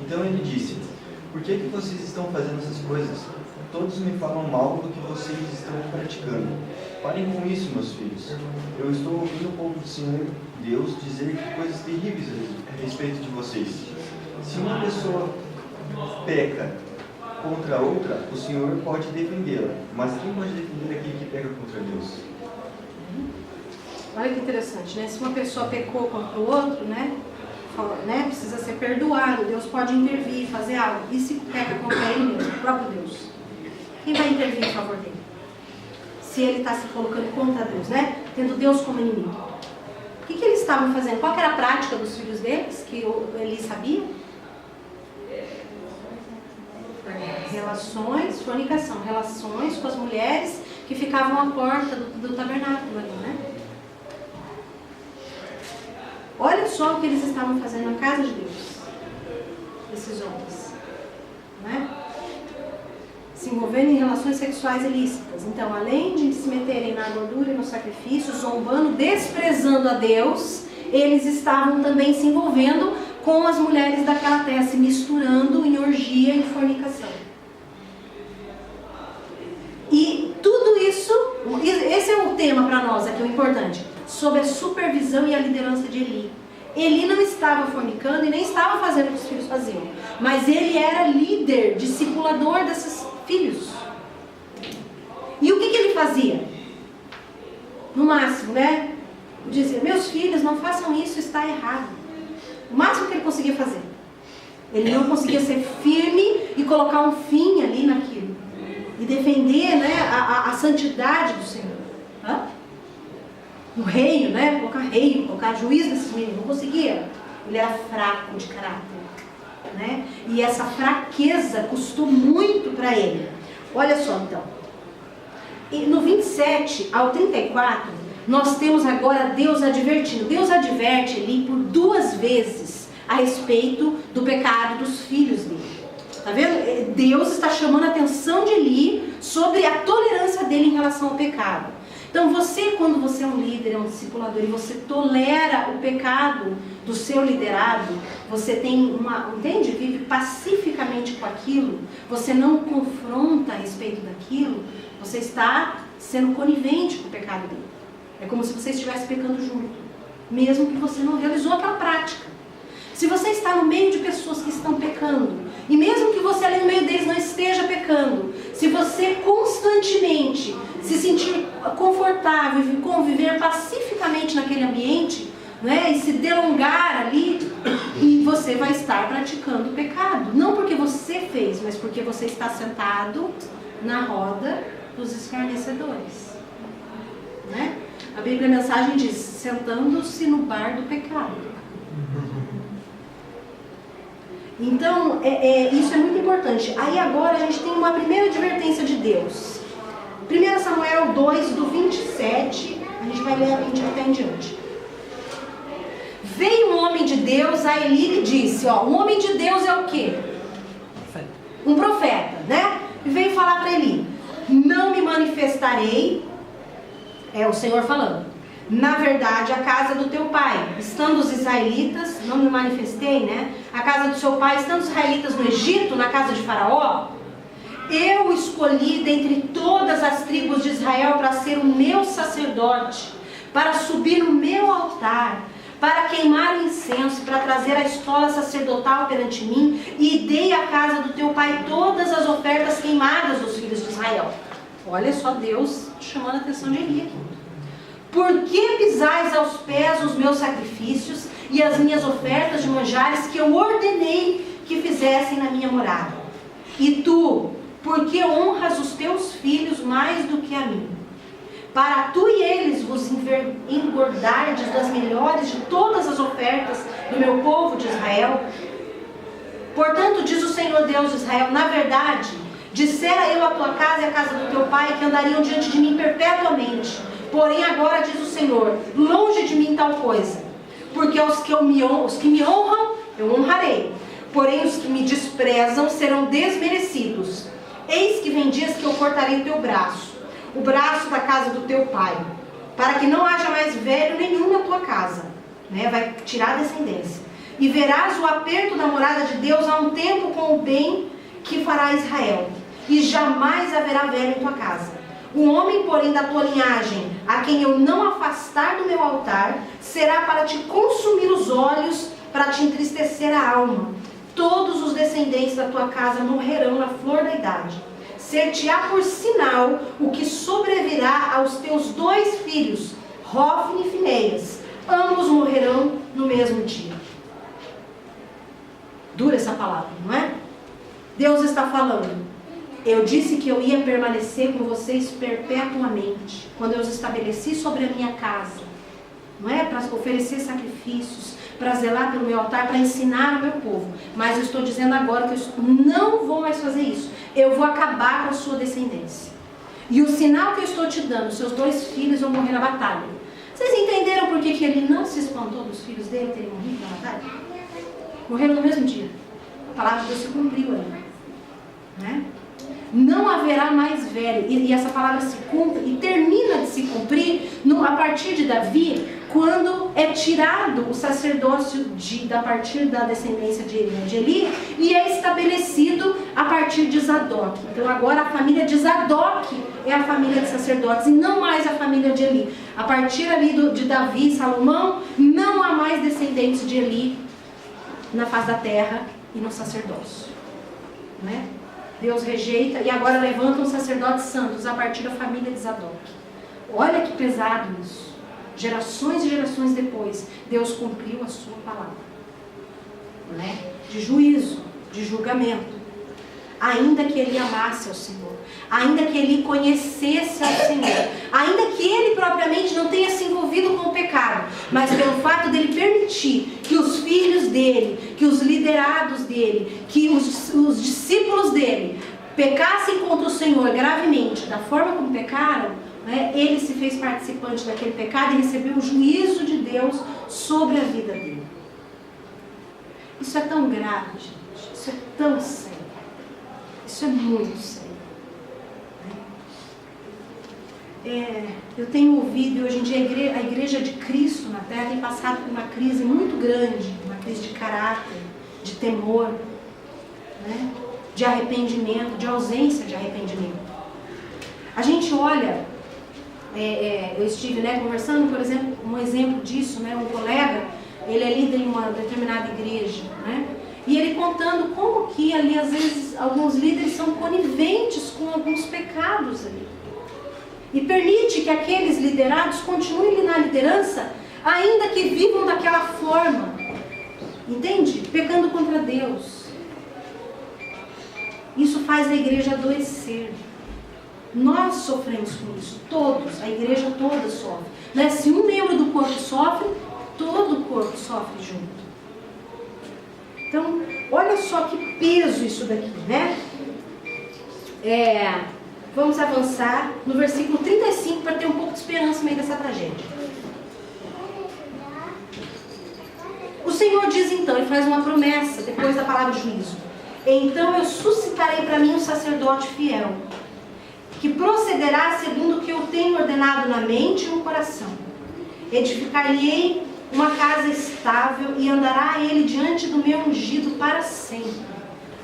Então ele disse, por que vocês estão fazendo essas coisas? Todos me falam mal do que vocês estão praticando. Parem com isso, meus filhos. Eu estou ouvindo o povo do Senhor Deus dizer coisas terríveis a respeito de vocês. Se uma pessoa peca contra a outra, o Senhor pode defendê-la. Mas quem pode defender aquele que peca contra Deus? Olha que interessante, né? Se uma pessoa pecou contra o outro, né? Precisa ser perdoado, Deus pode intervir, fazer algo. E se peca contra ele mesmo, o próprio Deus? Quem vai intervir em favor dele? Se ele está se colocando contra Deus, né? Tendo Deus como inimigo. O que eles estavam fazendo? Qual era a prática dos filhos deles, que ele sabia? Relações, fornicação, relações com as mulheres que ficavam à porta do tabernáculo ali, né? Olha só o que eles estavam fazendo na casa de Deus, esses homens, né? Se envolvendo em relações sexuais ilícitas. Então, além de se meterem na gordura e no sacrifício, zombando, desprezando a Deus, eles estavam também se envolvendo com as mulheres daquela terra, se misturando em orgia e fornicação. E tudo isso, esse é o tema para nós aqui, o importante, sobre a supervisão e a liderança de Eli. Ele não estava fornicando e nem estava fazendo o que os filhos faziam, mas ele era líder, discipulador desses filhos. E o que ele fazia? No máximo, né? Dizia, meus filhos, não façam isso, está errado. O máximo que ele conseguia fazer. Ele não conseguia ser firme e colocar um fim ali naquilo. E defender, né, a santidade do Senhor. Hã? O reino, né? Colocar juiz nesses meninos. Não conseguia. Ele era fraco de caráter. Né? E essa fraqueza custou muito para ele. Olha só então. E no 27 ao 34, nós temos agora Deus advertindo. Deus adverte ali por 2 vezes a respeito do pecado dos filhos dele. Tá vendo? Deus está chamando a atenção de Eli sobre a tolerância dele em relação ao pecado. Então você, quando você é um líder, é um discipulador, e você tolera o pecado do seu liderado, você tem entende? Vive pacificamente com aquilo, você não confronta a respeito daquilo, você está sendo conivente com o pecado dele. É como se você estivesse pecando junto, mesmo que você não realizou aquela prática. Se você está no meio de pessoas que estão pecando, e mesmo que você ali no meio deles não esteja pecando, se você constantemente se sentir confortável e conviver pacificamente naquele ambiente, né, e se delongar ali, e você vai estar praticando o pecado. Não porque você fez, mas porque você está sentado na roda dos escarnecedores. Né? A Bíblia, a mensagem diz, sentando-se no bar do pecado. Então, isso é muito importante. Aí agora a gente tem uma primeira advertência de Deus. 1 Samuel 2, do 27, a gente vai ler até em diante. Veio um homem de Deus a Eli e disse, o homem de Deus é o quê? Um profeta, né? E veio falar para Eli, não me manifestarei, é o Senhor falando, na verdade, a casa do teu pai, estando os israelitas, não me manifestei, né? A casa do seu pai, estando os israelitas no Egito, na casa de Faraó, eu escolhi dentre todas as tribos de Israel para ser o meu sacerdote, para subir no meu altar, para queimar o incenso, para trazer a estola sacerdotal perante mim, e dei à casa do teu pai todas as ofertas queimadas dos filhos de Israel. Olha só Deus chamando a atenção de Eli aqui. Por que pisais aos pés os meus sacrifícios e as minhas ofertas de manjares que eu ordenei que fizessem na minha morada? E tu, por que honras os teus filhos mais do que a mim? Para tu e eles vos engordardes das melhores de todas as ofertas do meu povo de Israel? Portanto, diz o Senhor Deus de Israel, na verdade, dissera eu a tua casa e a casa do teu pai que andariam diante de mim perpetuamente. Porém agora diz o Senhor, longe de mim tal coisa, porque os que me honram, eu honrarei, porém os que me desprezam serão desmerecidos. Eis que vem dias que eu cortarei o teu braço, o braço da casa do teu pai, para que não haja mais velho nenhum na tua casa, né? Vai tirar a descendência, e verás o aperto da morada de Deus há um tempo com o bem que fará Israel, e jamais haverá velho em tua casa. O homem, porém, da tua linhagem, a quem eu não afastar do meu altar, será para te consumir os olhos, para te entristecer a alma. Todos os descendentes da tua casa morrerão na flor da idade. Ser-te-á por sinal o que sobrevirá aos teus 2 filhos, Rófine e Fineias. Ambos morrerão no mesmo dia. Dura essa palavra, não é? Deus está falando. Eu disse que eu ia permanecer com vocês perpetuamente, quando eu os estabeleci sobre a minha casa, não é? Para oferecer sacrifícios, para zelar pelo meu altar, para ensinar o meu povo. Mas eu estou dizendo agora que eu não vou mais fazer isso. Eu vou acabar com a sua descendência. E o sinal que eu estou te dando, seus 2 filhos vão morrer na batalha. Vocês entenderam por que ele não se espantou dos filhos dele terem morrido na batalha? Morreram no mesmo dia. A palavra de Deus se cumpriu ali, né? Não haverá mais velho, e essa palavra se cumpre e termina de se cumprir a partir de Davi, quando é tirado o sacerdócio a partir da descendência de Eli, e é estabelecido a partir de Zadok. Então agora a família de Zadok é a família de sacerdotes e não mais a família de Eli. A partir ali de Davi e Salomão, não há mais descendentes de Eli na face da terra e no sacerdócio, né? Deus rejeita e agora levantam os sacerdotes santos a partir da família de Zadok. Olha que pesado isso. Gerações e gerações depois, Deus cumpriu a sua palavra, né? De juízo, de julgamento. Ainda que ele amasse ao Senhor, ainda que ele conhecesse ao Senhor, ainda que ele propriamente não tenha se envolvido com o pecado, mas pelo fato dele permitir que os filhos dele, que os liderados dele, que os discípulos dele pecassem contra o Senhor gravemente, da forma como pecaram, né, ele se fez participante daquele pecado e recebeu o juízo de Deus sobre a vida dele. Isso é tão grave, gente. Isso é tão sério. Isso é muito sério. Eu tenho ouvido, e hoje em dia a igreja de Cristo na Terra tem passado por uma crise muito grande, uma crise de caráter, de temor, né? De arrependimento, de ausência de arrependimento. A gente olha, eu estive, né, conversando, por exemplo, um exemplo disso, né, um colega, ele é líder em uma determinada igreja, né? E ele contando como que ali, às vezes, alguns líderes são coniventes com alguns pecados ali. E permite que aqueles liderados continuem na liderança, ainda que vivam daquela forma. Entende? Pecando contra Deus. Isso faz a igreja adoecer. Nós sofremos com isso, todos, a igreja toda sofre. Né? Se um membro do corpo sofre, todo o corpo sofre junto. Então, olha só que peso isso daqui, né? Vamos avançar no versículo 35 para ter um pouco de esperança no meio dessa tragédia. O Senhor diz então, e faz uma promessa depois da palavra de juízo: então eu suscitarei para mim um sacerdote fiel, que procederá segundo o que eu tenho ordenado na mente e no coração. Edificar-lhe-ei uma casa estável e andará ele diante do meu ungido para sempre.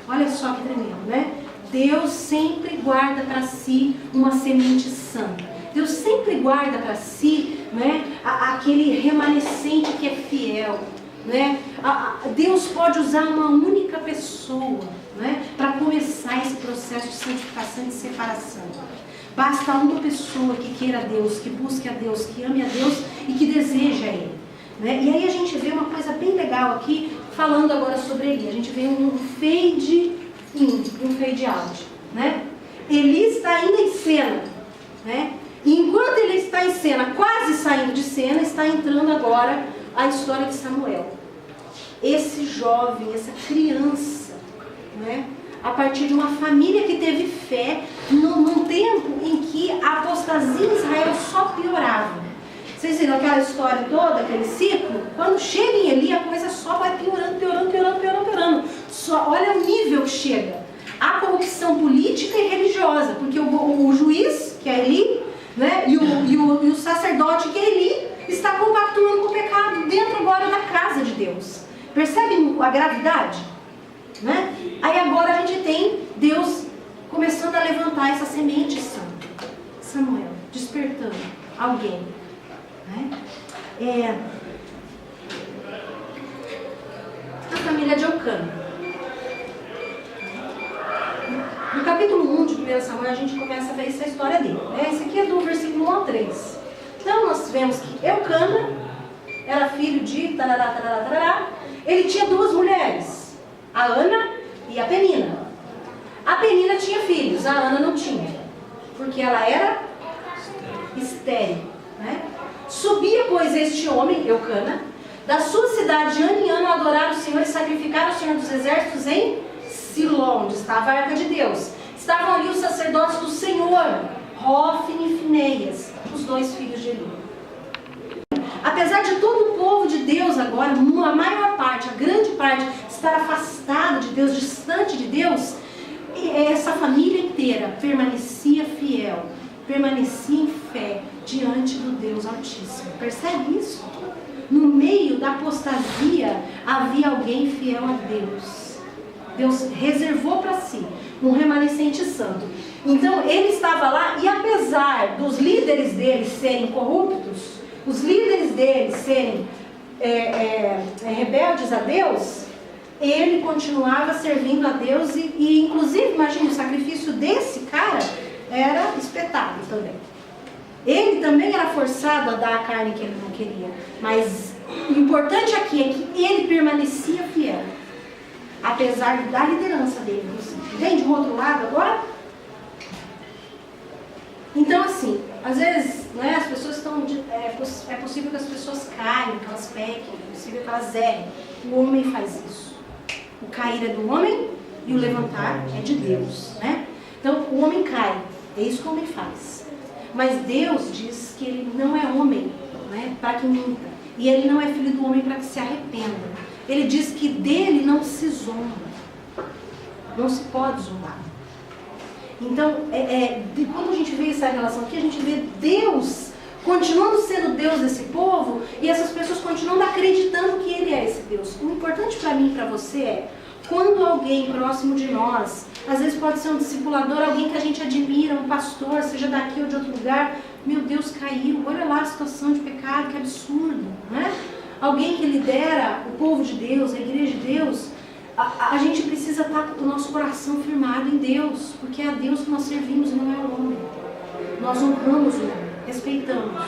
Olha só que tremendo, né? Deus sempre guarda para si uma semente santa. Deus sempre guarda para si, né, aquele remanescente que é fiel. Né? Deus pode usar uma única pessoa, né, para começar esse processo de santificação e de separação. Basta uma pessoa que queira a Deus, que busque a Deus, que ame a Deus e que deseja a Ele. Né? E aí a gente vê uma coisa bem legal aqui, falando agora sobre Eli. A gente vê um fade in, um fade out. Né? Eli está ainda em cena. Né? E enquanto ele está em cena, quase saindo de cena, está entrando agora a história de Samuel. Esse jovem, essa criança, né? A partir de uma família que teve fé num tempo em que a apostasia em Israel só piorava. Vocês viram aquela história toda, aquele ciclo? Quando chega em Eli, a coisa só vai piorando. Só, olha o nível que chega. A corrupção política e religiosa, porque o juiz, que é Eli, né? e o sacerdote, que é Eli, está compactuando com o pecado dentro agora da casa de Deus. Percebem a gravidade? Né? Aí agora a gente tem Deus começando a levantar essa semente santa. Samuel, despertando alguém. Né? A família de Eucana. No capítulo 1 de 1 Samuel a gente começa a ver essa história dele. Né? Esse aqui é do versículo 1 ao 3. Então nós vemos que Eucana era filho de tarará, tarará, tarará. Ele tinha duas mulheres, a Ana e a Penina. A Penina tinha filhos, a Ana não tinha, porque ela era estéril. Né? Subia, pois, este homem, Eucana, da sua cidade de ano em ano a adorar o Senhor e sacrificar o Senhor dos Exércitos em Siló, onde estava a arca de Deus. Estavam ali os sacerdotes do Senhor, Rófine e Fineias, os dois filhos de Eli. Apesar de todo o povo de Deus agora, a maior parte, a grande parte, estar afastado de Deus, distante de Deus, essa família inteira permanecia fiel, permanecia em fé diante do Deus Altíssimo. Percebe isso? No meio da apostasia havia alguém fiel a Deus. Deus reservou para si um remanescente santo. Então ele estava lá e apesar dos líderes dele serem corruptos, os líderes deles serem rebeldes a Deus, ele continuava servindo a Deus e inclusive, imagine, o sacrifício desse cara era espetado também. Ele também era forçado a dar a carne que ele não queria. Mas o importante aqui é que ele permanecia fiel, apesar da liderança dele. Entende o outro lado agora? Então, assim, às vezes, né, as pessoas estão... É possível que as pessoas caiam, que elas pequem, é possível que elas errem. O homem faz isso. O cair é do homem e o levantar é de Deus, né? Então, o homem cai. É isso que o homem faz. Mas Deus diz que ele não é homem, né, para que minta. E ele não é filho do homem para que se arrependa. Ele diz que dele não se zomba. Não se pode zombar. Então, quando a gente vê essa relação aqui, a gente vê Deus continuando sendo Deus desse povo e essas pessoas continuando acreditando que Ele é esse Deus. O importante para mim e para você é, quando alguém próximo de nós, às vezes pode ser um discipulador, alguém que a gente admira, um pastor, seja daqui ou de outro lugar, meu Deus, caiu, olha lá a situação de pecado, que absurdo, né? Alguém que lidera o povo de Deus, a igreja de Deus, a gente precisa estar com o nosso coração firmado em Deus, porque é a Deus que nós servimos e não é o homem. Nós honramos o homem, respeitamos,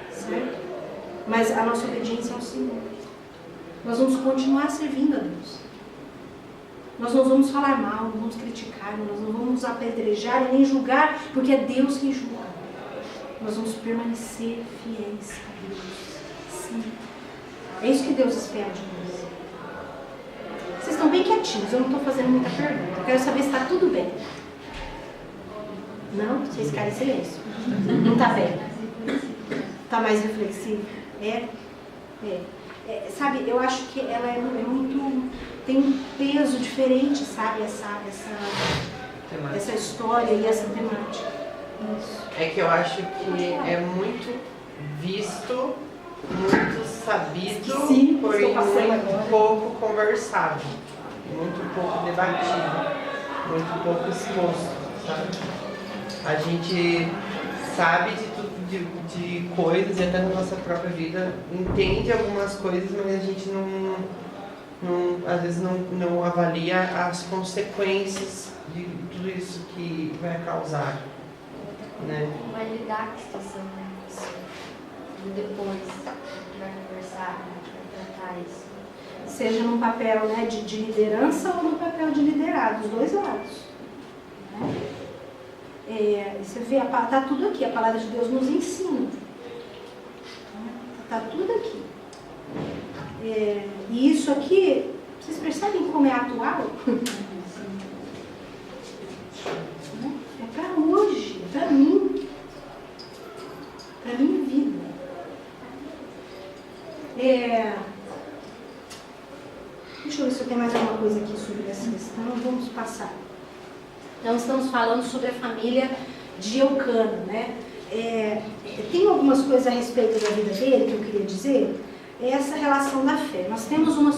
certo? Mas a nossa obediência é ao Senhor. Nós vamos continuar servindo a Deus. Nós não vamos falar mal, não vamos criticar, nós não vamos apedrejar e nem julgar, porque é Deus quem julga. Nós vamos permanecer fiéis a Deus. Sim. É isso que Deus espera de nós. Vocês estão bem quietinhos, eu não estou fazendo muita pergunta. Eu quero saber se está tudo bem. Não? Vocês ficaram em silêncio. Não está bem. Está mais reflexivo? É? Sabe, eu acho que ela é muito... Tem um peso diferente, sabe? Essa história e essa temática. Isso. É que eu acho que é muito visto, muito sabido, Sim, porém estou passando muito agora. pouco conversado, muito pouco debatido, muito pouco exposto, sabe? A gente sabe de tudo, de coisas, e até na nossa própria vida, entende algumas coisas, mas a gente às vezes não avalia as consequências de tudo isso que vai causar, né? Vai lidar com a situação, né? E depois vai conversar, vai tratar isso. Seja num papel, né, de liderança ou no papel de liderar, dos dois lados. Né? Você vê, está tudo aqui, a palavra de Deus nos ensina. Está tudo aqui. E isso aqui, vocês percebem como é atual? É para hoje, é para mim. Para a minha vida. Deixa eu ver se eu tenho mais alguma coisa aqui sobre essa questão. Vamos passar. Então, estamos falando sobre a família de Eucana, né? Tem algumas coisas a respeito da vida dele que eu queria dizer. Essa relação da fé. Nós temos uma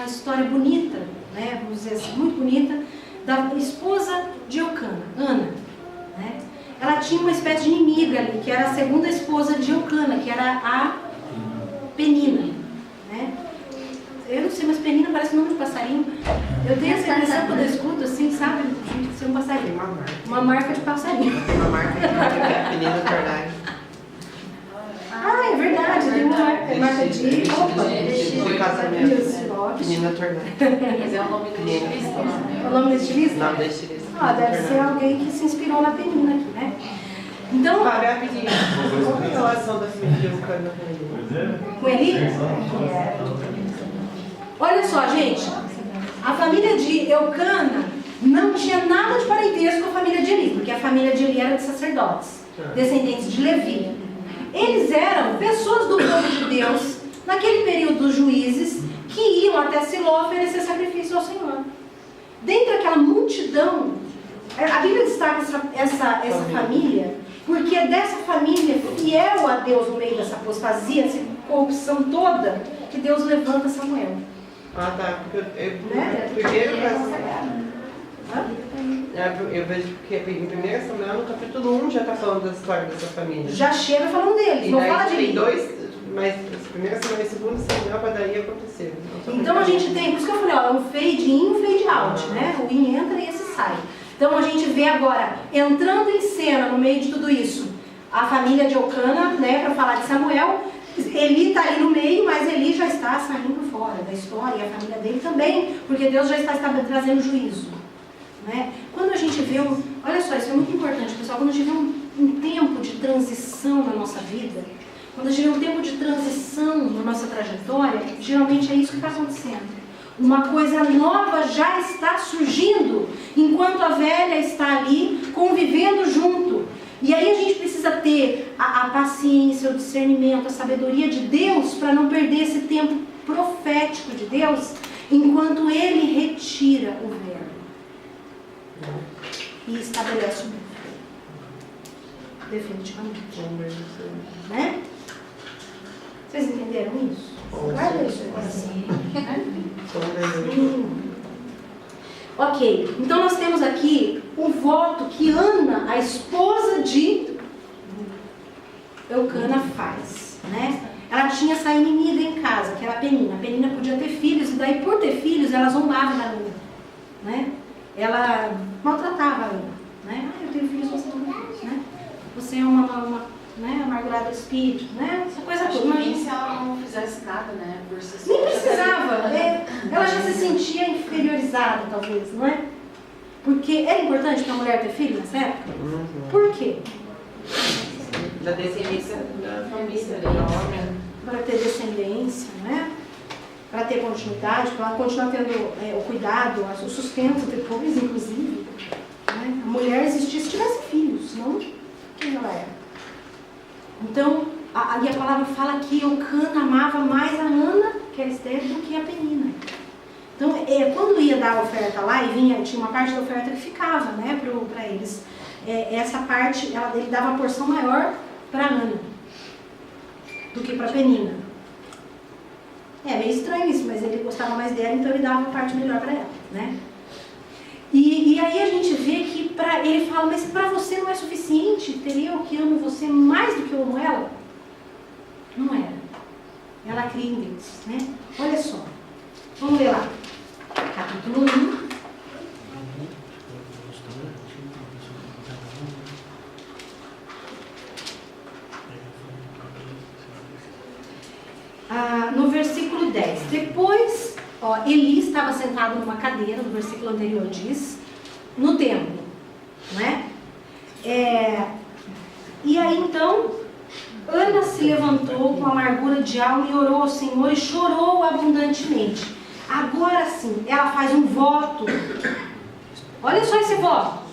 história bonita, né? Vamos dizer assim, muito bonita, da esposa de Eucana, Ana, né? Ela tinha uma espécie de inimiga ali, que era a segunda esposa de Eucana, que era a Penina, né? Eu não sei, mas Penina parece nome de passarinho. Eu tenho essa impressão quando eu escuto assim, sabe? De ser um passarinho. Uma marca de passarinho. Uma marca de Penina Tornari. Ah, é verdade, tem uma marca de De casamento. Isso, Penina Tornari. Mas é o nome do estilista. O nome da estilista? O nome da estilista. Deve ser alguém que se inspirou na Penina aqui, né? Então, Fábio, rapidinho. Qual é a relação da família de Eucana com ele? com ele? Olha só, gente. A família de Eucana não tinha nada de parentesco com a família de Eli, porque a família de Eli era de sacerdotes, descendentes de Levi. Eles eram pessoas do povo de Deus, naquele período dos juízes, que iam até Siló oferecer sacrifício ao Senhor. Dentro daquela multidão, a Bíblia destaca essa família, porque é dessa família fiel a Deus no meio dessa apostasia, essa corrupção toda, que Deus levanta Samuel. Ah, tá. Porque eu vejo que em 1 Samuel, no capítulo 1, já está falando da história dessa família. Já chega falando deles, não fala de mim. Mas 1 Samuel e 2 Samuel para daí acontecer. Então a gente tem, por isso que eu falei, ó, um fade in e um fade out, né? O in entra e esse sai. Então a gente vê agora, entrando em cena no meio de tudo isso, a família de Eucana, né, para falar de Samuel. Eli está ali no meio, mas Eli já está saindo fora da história, e a família dele também, porque Deus já está trazendo juízo. Né? Quando a gente vê olha só, isso é muito importante, pessoal, quando a gente vê um tempo de transição na nossa vida, quando a gente vê um tempo de transição na nossa trajetória, geralmente é isso que está acontecendo. Uma coisa nova já está surgindo, enquanto a velha está ali convivendo junto. E aí a gente precisa ter a paciência, o discernimento, a sabedoria de Deus para não perder esse tempo profético de Deus, enquanto Ele retira o véu e estabelece o novo. Definitivamente. Né? Vocês entenderam isso? Guarda isso assim. Ok, então nós temos aqui o voto que Ana, a esposa de Eucana, faz, né? Ela tinha essa inimiga em casa, que era a Penina. A Penina podia ter filhos, e daí por ter filhos, ela zombava da Ana, né? Ela maltratava a Ana, né? Eu tenho filhos, você não tem filhos, né? Você é uma amargurada do espírito, né? Essa coisa toda. Nem se ela não fizesse nada, né? Por si Nem precisava, ela já se sentia inferiorizada, talvez, não é? Porque era importante para a mulher ter filho nessa época? Por quê? Da descendência da família, da homem. Para ter descendência, não é? para ter continuidade, para ela continuar tendo o cuidado, o sustento depois, inclusive. Né? A mulher existia se tivesse filhos, senão quem ela era? Então, e a palavra fala que Eucana amava mais a Ana, que era Esther, do que a Penina. Então, quando ia dar a oferta lá, e tinha uma parte da oferta que ficava, né, para eles. Essa parte, ele dava a porção maior para Ana do que para Penina. É meio estranho isso, mas ele gostava mais dela, então ele dava uma parte melhor para ela, né? E aí a gente vê que ele fala, mas para você não é suficiente ter eu que amo você mais do que eu amo ela? Não era. Ela cria em Deus, né? Olha só. Vamos ler lá. Capítulo 1. No versículo 10. Depois, Eli estava sentado numa cadeira, no versículo anterior diz, no templo, né? E aí então, Ana se levantou com amargura de alma e orou ao Senhor e chorou abundantemente. Agora sim, ela faz um voto. Olha só esse voto.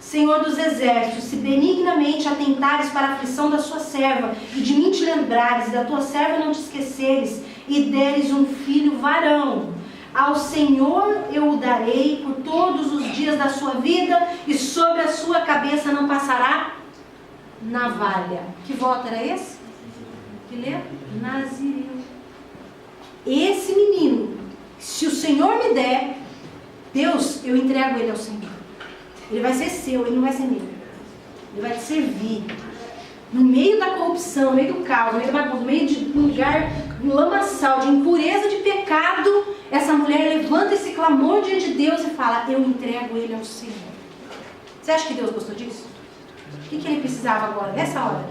Senhor dos exércitos, se benignamente atentares para a aflição da sua serva, e de mim te lembrares, e da tua serva não te esqueceres, e deres um filho varão, ao Senhor eu o darei por todos os dias da sua vida, e sobre a sua cabeça não passará navalha. Que voto era esse? Que lê? Nazireu. Esse menino, se o Senhor me der, Deus, eu entrego ele ao Senhor. Ele vai ser seu, ele não vai ser meu. Ele vai te servir. No meio da corrupção, no meio do caos, no meio da bagunça, no meio de um lugar de lamaçal, de impureza, de pecado, essa mulher levanta esse clamor diante de Deus e fala, eu entrego ele ao Senhor. Você acha que Deus gostou disso? O que ele precisava agora, nessa hora?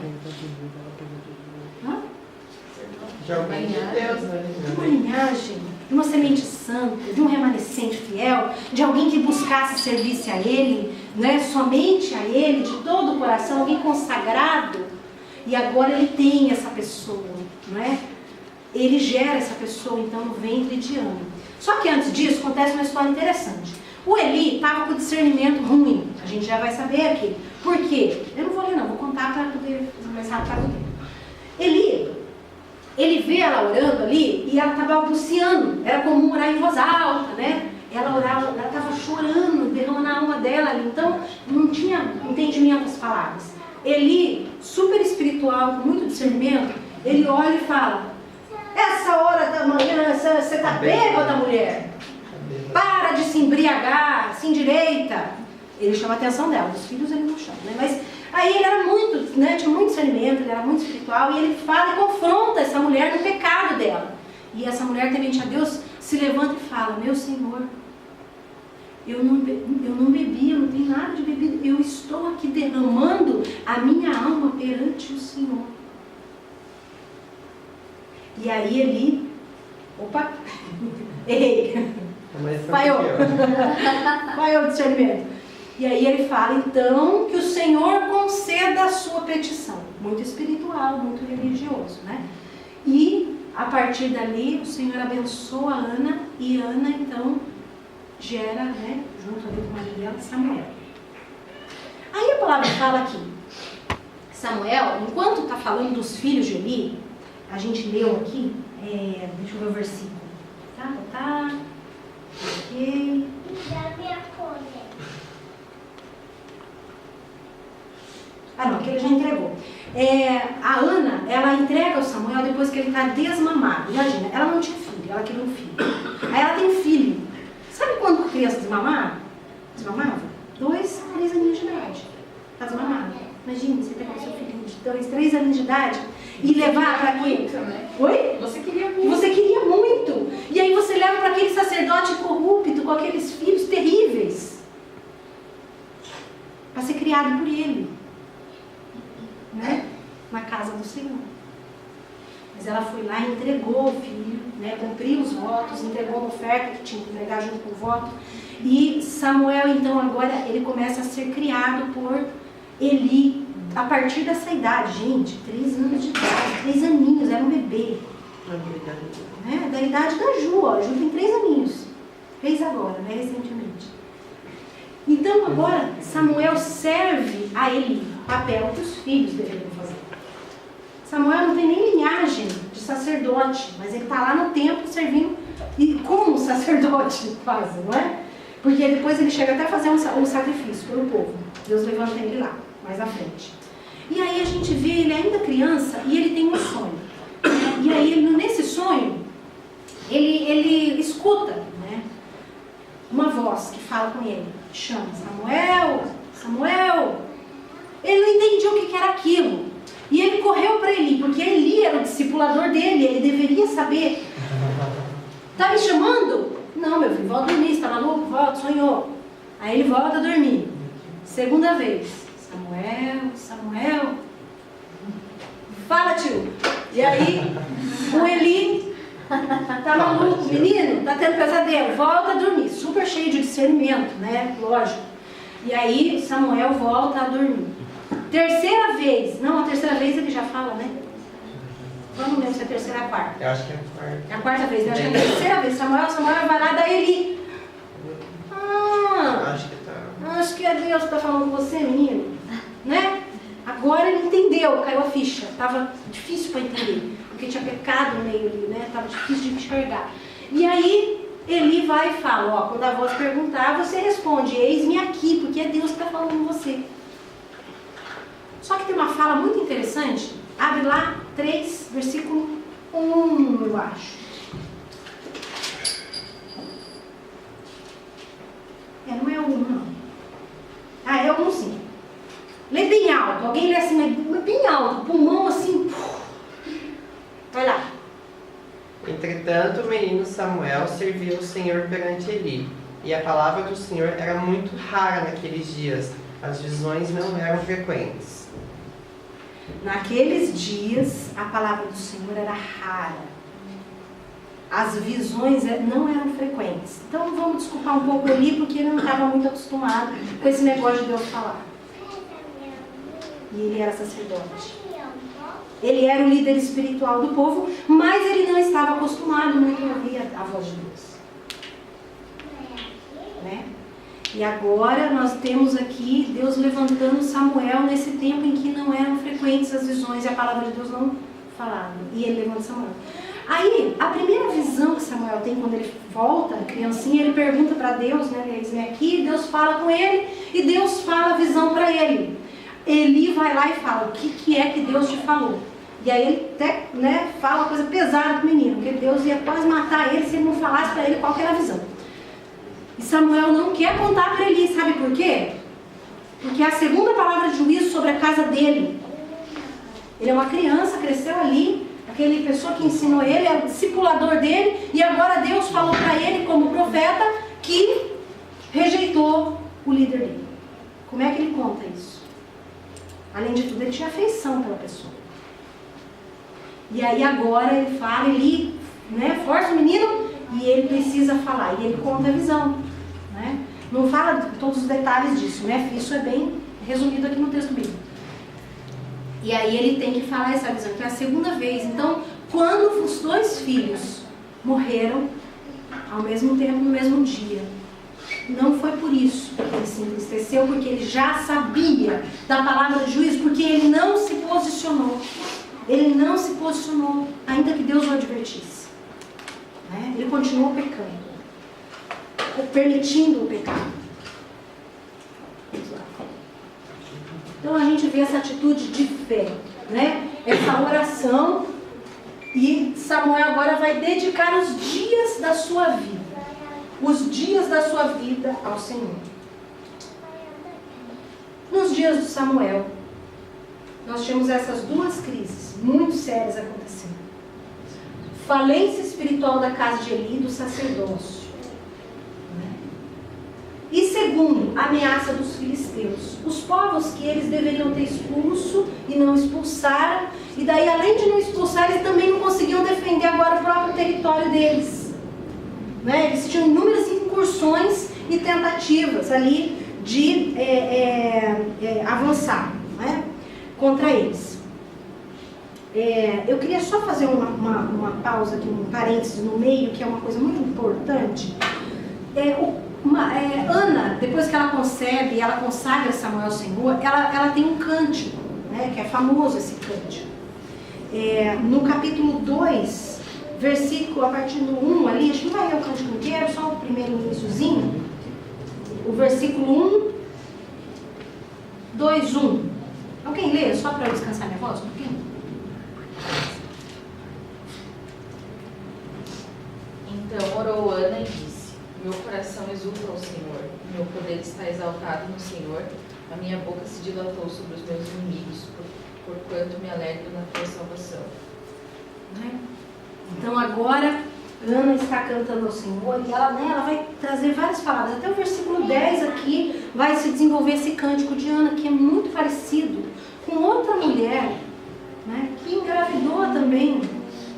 De alguém de Deus, né? De uma linhagem, de uma semente santa, de um remanescente fiel, de alguém que buscasse e servisse a Ele, né, somente a Ele, de todo o coração, alguém consagrado. E agora ele tem essa pessoa, não é? Ele gera essa pessoa, então, no ventre de Ana. Só que antes disso, acontece uma história interessante. O Eli estava com discernimento ruim, a gente já vai saber aqui. Por quê? Eu não vou ler não, vou contar para poder começar a ficar do tempo. Ele vê ela orando ali e ela estava balbuciando. Era comum orar em voz alta, né? Ela orava, ela estava chorando, derramando a alma dela ali. Então, não tinha entendimento das palavras. Eli, super espiritual, com muito discernimento, ele olha e fala, essa hora da manhã, você está bêbada, mulher? Para de se embriagar, se endireita. Ele chama a atenção dela, dos filhos ele não chama, né? Mas aí ele era muito, né, tinha muito discernimento, ele era muito espiritual, e ele fala e confronta essa mulher no pecado dela. E essa mulher, temente a Deus, se levanta e fala, meu Senhor, eu não bebi, eu não tenho nada de bebida, eu estou aqui derramando a minha alma perante o Senhor. E aí ele, opa, errei, falhou o discernimento. E aí ele fala, então, que o Senhor conceda a sua petição. Muito espiritual, muito religioso, né? E, a partir dali, o Senhor abençoa a Ana, e Ana, então, gera, né, junto ali com o marido dela, Samuel. Aí a palavra fala aqui, Samuel, enquanto está falando dos filhos de Eli, a gente leu aqui, deixa eu ver o versículo. Tá, ok. Não, que ele já entregou. A Ana, ela entrega o Samuel depois que ele está desmamado. Imagina, ela não tinha filho, ela queria um filho. Aí ela tem filho. Sabe quando a criança desmamava? 2, 3 aninhos de idade. Está desmamado. Imagina, você pegar o seu filho de 2, 3 anos de idade e levar para aqui. Oi? Você queria muito. Você queria muito. E aí você leva para aquele sacerdote corrupto, com aqueles filhos terríveis. Para ser criado por ele. Né? Na casa do Senhor. Mas ela foi lá e entregou o filho, né? Cumpriu os votos, entregou a oferta que tinha que entregar junto com o voto. E Samuel, então, agora ele começa a ser criado por Eli, a partir dessa idade, gente, 3 anos de idade, 3 aninhos, era um bebê. Né? Da idade da Ju, ó. A Ju tem 3 aninhos. Fez agora, né? Recentemente. Então agora Samuel serve a Eli, papel que os filhos deveriam fazer. Samuel não tem nem linhagem de sacerdote, mas ele está lá no templo servindo, e como sacerdote quase, não é? Porque depois ele chega até a fazer um sacrifício pelo povo. Deus levanta ele lá, mais à frente. E aí a gente vê ele ainda criança e ele tem um sonho. E aí nesse sonho, ele escuta, né, uma voz que fala com ele, chama Samuel, Samuel. Ele não entendia o que era aquilo. E ele correu para Eli, porque Eli era o discipulador dele, ele deveria saber. Tá me chamando? Não, meu filho, volta a dormir, você tá maluco? Volta, sonhou. Aí ele volta a dormir. Segunda vez. Samuel, Samuel. Fala, tio. E aí, o Eli, tá maluco, menino? Tá tendo pesadelo? Volta a dormir. Super cheio de discernimento, né? Lógico. E aí, Samuel volta a dormir. Terceira vez. Não, a terceira vez ele já fala, né? Vamos ver se é a terceira ou a quarta. Eu acho que é a quarta. É a quarta vez, né? Acho que é a terceira vez. Samuel vai lá dar Eli. Acho que é Deus que está falando com você, menino. Né? Agora ele entendeu, caiu a ficha. Estava difícil para entender, porque tinha pecado no meio ali, né? Estava difícil de enxergar. E aí Eli vai e fala, ó, quando a voz perguntar, você responde, eis-me aqui, porque é Deus que está falando com você. Só que tem uma fala muito interessante. Abre lá, 3, versículo 1, eu acho. Não é o 1, não. Ah, é o 1, sim. Lê bem alto. Alguém lê assim, mas bem alto. Pulmão assim. Vai lá. Entretanto, o menino Samuel serviu o Senhor perante Eli. E a palavra do Senhor era muito rara naqueles dias. As visões não eram frequentes. Naqueles dias, a palavra do Senhor era rara. As visões não eram frequentes. Então, vamos desculpar um pouco Eli, porque ele não estava muito acostumado com esse negócio de Deus falar. E ele era sacerdote. Ele era o líder espiritual do povo, mas ele não estava acostumado muito a ouvir a voz de Deus. Né? E agora nós temos aqui Deus levantando Samuel nesse tempo em que não eram frequentes as visões e a palavra de Deus não falava. E ele levanta Samuel. Aí, a primeira visão que Samuel tem quando ele volta, criancinha, ele pergunta para Deus, né, eis-me aqui, Deus fala com ele e Deus fala a visão para ele. Eli vai lá e fala, o que é que Deus te falou? E aí ele até, né, fala uma coisa pesada pro menino, porque Deus ia quase matar ele se ele não falasse para ele qual que era a visão. E Samuel não quer contar para Eli, sabe por quê? Porque é a segunda palavra de juízo sobre a casa dele. Ele é uma criança, cresceu ali, aquele pessoa que ensinou ele, era o discipulador dele, e agora Deus falou para ele como profeta que rejeitou o líder dele. Como é que ele conta isso? Além de tudo, ele tinha afeição pela pessoa. E aí agora ele fala, ele, né, força o menino e ele precisa falar. E ele conta a visão. Né? Não fala de todos os detalhes disso, né? Isso é bem resumido aqui no texto bíblico. E aí ele tem que falar essa visão, que é a segunda vez. Então, quando os 2 filhos morreram ao mesmo tempo, no mesmo dia, não foi por isso que ele se entristeceu, porque ele já sabia da palavra de juízo, porque ele não se posicionou. Ele não se posicionou, ainda que Deus o advertisse. Né? Ele continuou pecando, permitindo o pecado. Então a gente vê essa atitude de fé, né? Essa oração, e Samuel agora vai dedicar os dias da sua vida. Os dias da sua vida ao Senhor. Nos dias de Samuel, nós tínhamos essas 2 crises muito sérias acontecendo. Falência espiritual da casa de Eli, do sacerdócio. E segundo, a ameaça dos filisteus. Os povos que eles deveriam ter expulso e não expulsaram. E daí, além de não expulsar, eles também não conseguiam defender agora o próprio território deles. Né? Eles tinham inúmeras incursões e tentativas ali de avançar, né, contra eles. Eu queria só fazer uma pausa aqui, um parênteses no meio, que é uma coisa muito importante. Ana, depois que ela concebe, ela consagra Samuel ao Senhor, ela tem um cântico, né, que é famoso esse cântico. No capítulo 2, versículo, a partir do 1 ali, a gente não vai ler o cântico inteiro, só o primeiro iniciozinho. O versículo 1, 2, 1. Alguém lê, só para eu descansar minha voz um pouquinho? Então orou Ana e disse: meu coração exulta ao Senhor, meu poder está exaltado no Senhor, a minha boca se dilatou sobre os meus inimigos, porquanto me alegro na tua salvação. Então agora Ana está cantando ao Senhor e ela vai trazer várias palavras. Até o versículo 10 aqui vai se desenvolver esse cântico de Ana, que é muito parecido com outra mulher, né, que engravidou também,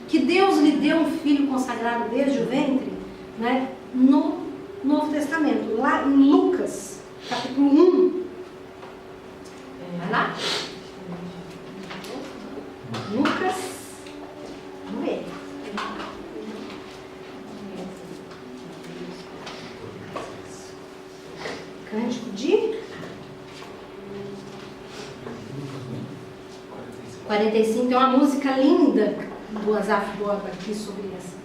que Deus lhe deu um filho consagrado desde o ventre, né, no Novo Testamento, lá em Lucas, capítulo 1. Vai lá? Lucas, vamos ver. Cântico de 45. Tem uma música linda do Asaf Borba aqui sobre essa,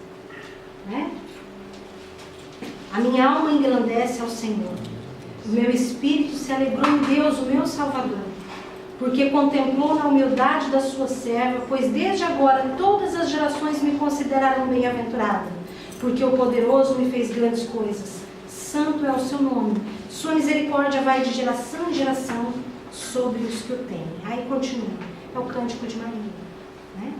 né? A minha alma engrandece ao Senhor, o meu espírito se alegrou em Deus, o meu Salvador, porque contemplou na humildade da sua serva, pois desde agora todas as gerações me considerarão bem-aventurada, porque o poderoso me fez grandes coisas. Santo é o seu nome, sua misericórdia vai de geração em geração sobre os que o temem. Aí continua, é o cântico de Maria, né?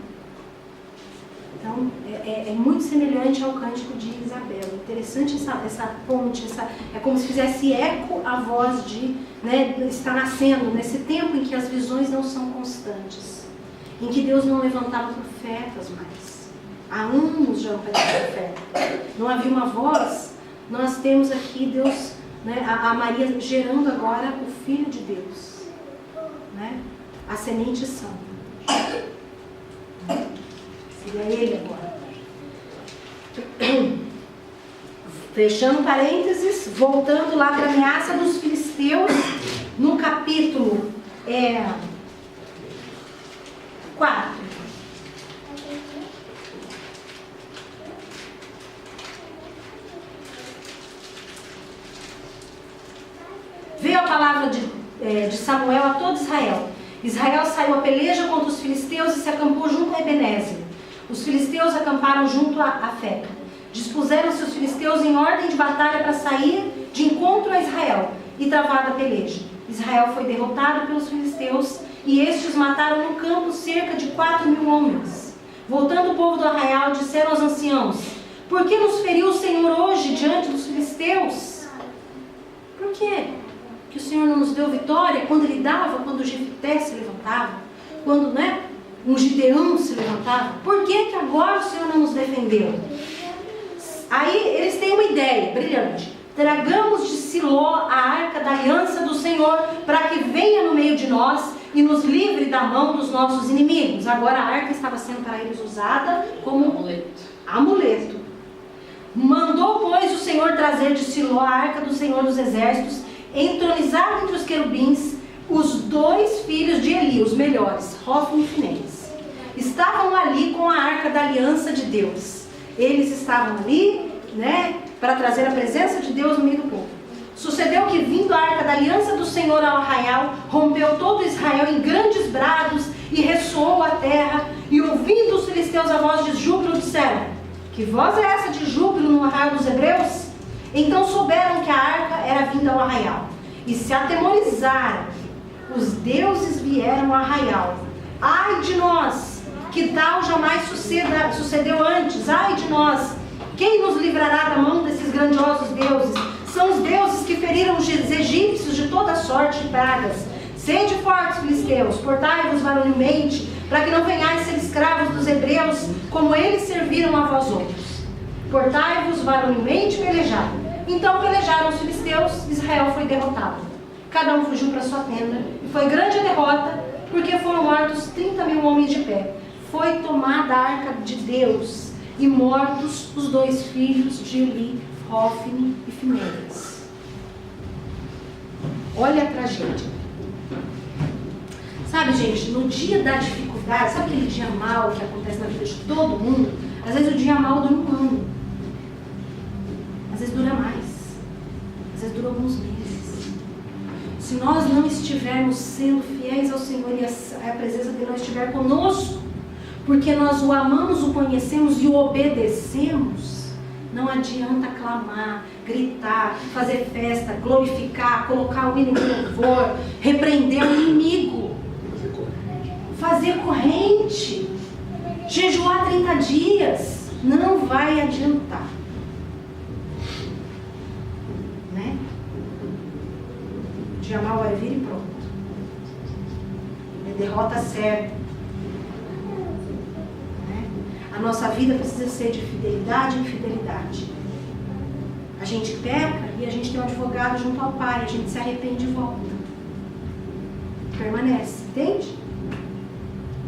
Então, é muito semelhante ao cântico de Isabel. Interessante essa ponte, é como se fizesse eco a voz de, né, está nascendo nesse tempo em que as visões não são constantes, em que Deus não levantava profetas mais. Há anos já não fazia profeta. Não havia uma voz. Nós temos aqui Deus, né, a Maria gerando agora o Filho de Deus, né, a semente santa. Seria ele agora. Fechando parênteses, voltando lá para a ameaça dos filisteus, no capítulo 4. Veio a palavra de Samuel a todo Israel. Israel saiu a peleja contra os filisteus e se acampou junto a Ebenezer. Os filisteus acamparam junto a Afeca. Dispuseram-se os filisteus em ordem de batalha para sair de encontro a Israel e travada a peleja. Israel foi derrotado pelos filisteus e estes mataram no campo cerca de 4.000 homens. Voltando o povo do arraial, disseram aos anciãos: por que nos feriu o Senhor hoje diante dos filisteus? Por quê? Que o Senhor não nos deu vitória quando Ele dava, quando o Jefité se levantava, quando, né, um Gideão se levantava. Por que agora o Senhor não nos defendeu? Aí eles têm uma ideia brilhante. Tragamos de Siló a arca da aliança do Senhor, para que venha no meio de nós e nos livre da mão dos nossos inimigos. Agora a arca estava sendo para eles usada como amuleto. Mandou, pois, o Senhor trazer de Siló a arca do Senhor dos Exércitos, entronizado entre os querubins, os 2 filhos de Eli, os melhores, Hofni e Finés. Estavam ali com a arca da aliança de Deus. Eles estavam ali, né, para trazer a presença de Deus no meio do povo. Sucedeu que, vindo a arca da aliança do Senhor ao arraial, rompeu todo Israel em grandes brados e ressoou a terra. E ouvindo os filisteus a voz de júbilo, disseram: que voz é essa de júbilo no arraial dos hebreus? Então souberam que a arca era vinda ao arraial e se atemorizaram. Os deuses vieram ao arraial. Ai de nós, que tal jamais sucedeu antes. Ai de nós, quem nos livrará da mão desses grandiosos deuses? São os deuses que feriram os egípcios de toda sorte de pragas. Sede fortes, filisteus, portai-vos varonilmente, para que não venhais ser escravos dos hebreus, como eles serviram a vós outros. Portai-vos varonilmente, pelejai. Então pelejaram os filisteus, Israel foi derrotado. Cada um fugiu para sua tenda, e foi grande a derrota, porque foram mortos 30.000 homens de pé. foi tomada a arca de Deus e mortos os 2 filhos de Eli, Hófni e Finéias. Olha a tragédia. Sabe, gente, no dia da dificuldade, sabe aquele dia mal que acontece na vida de todo mundo? Às vezes o dia mal dura um ano. Às vezes dura mais. Às vezes dura alguns meses. Se nós não estivermos sendo fiéis ao Senhor e a presença dele não estiver conosco, porque nós o amamos, o conhecemos e o obedecemos, não adianta clamar, gritar, fazer festa, glorificar, colocar o inimigo no louvor, repreender o inimigo, fazer corrente, jejuar 30 dias, não vai adiantar. Né? O dia mal vai vir e pronto. É derrota certa. A nossa vida precisa ser de fidelidade em fidelidade. A gente peca e a gente tem um advogado junto ao Pai, a gente se arrepende e volta. Permanece, entende?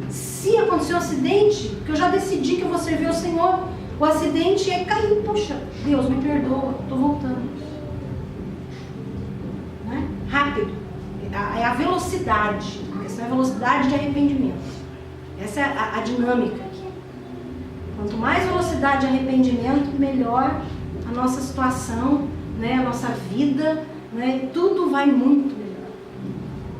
Se acontecer um acidente, que eu já decidi que eu vou servir ao Senhor, o acidente é cair, poxa, Deus me perdoa, estou voltando. Né? Rápido. É a velocidade. A questão é a velocidade de arrependimento. Essa é a dinâmica. Quanto mais velocidade de arrependimento, melhor a nossa situação, né, a nossa vida, né, tudo vai muito melhor.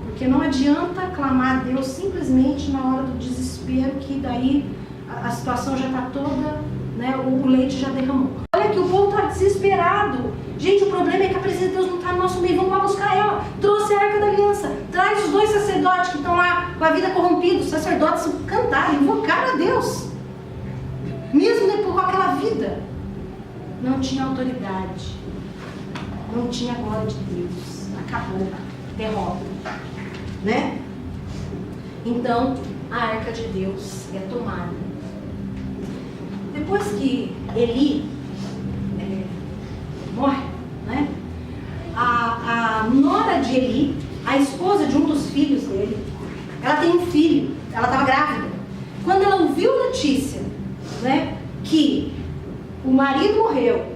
Porque não adianta clamar a Deus simplesmente na hora do desespero, que daí a situação já está toda, né, o leite já derramou. Olha que o povo está desesperado. Gente, o problema é que a presença de Deus não está no nosso meio. Vamos lá buscar ela. Trouxe a Arca da Aliança. Traz os 2 sacerdotes que estão lá com a vida corrompida. Os sacerdotes cantaram, invocaram a Deus. Mesmo depois com aquela vida, não tinha autoridade, não tinha glória de Deus, acabou, derrota, né? Então, a arca de Deus é tomada. Depois que Eli morre, né? A nora de Eli, a esposa de um dos filhos dele, ela tem um filho, ela estava grávida. Quando ela ouviu a notícia, né, que o marido morreu,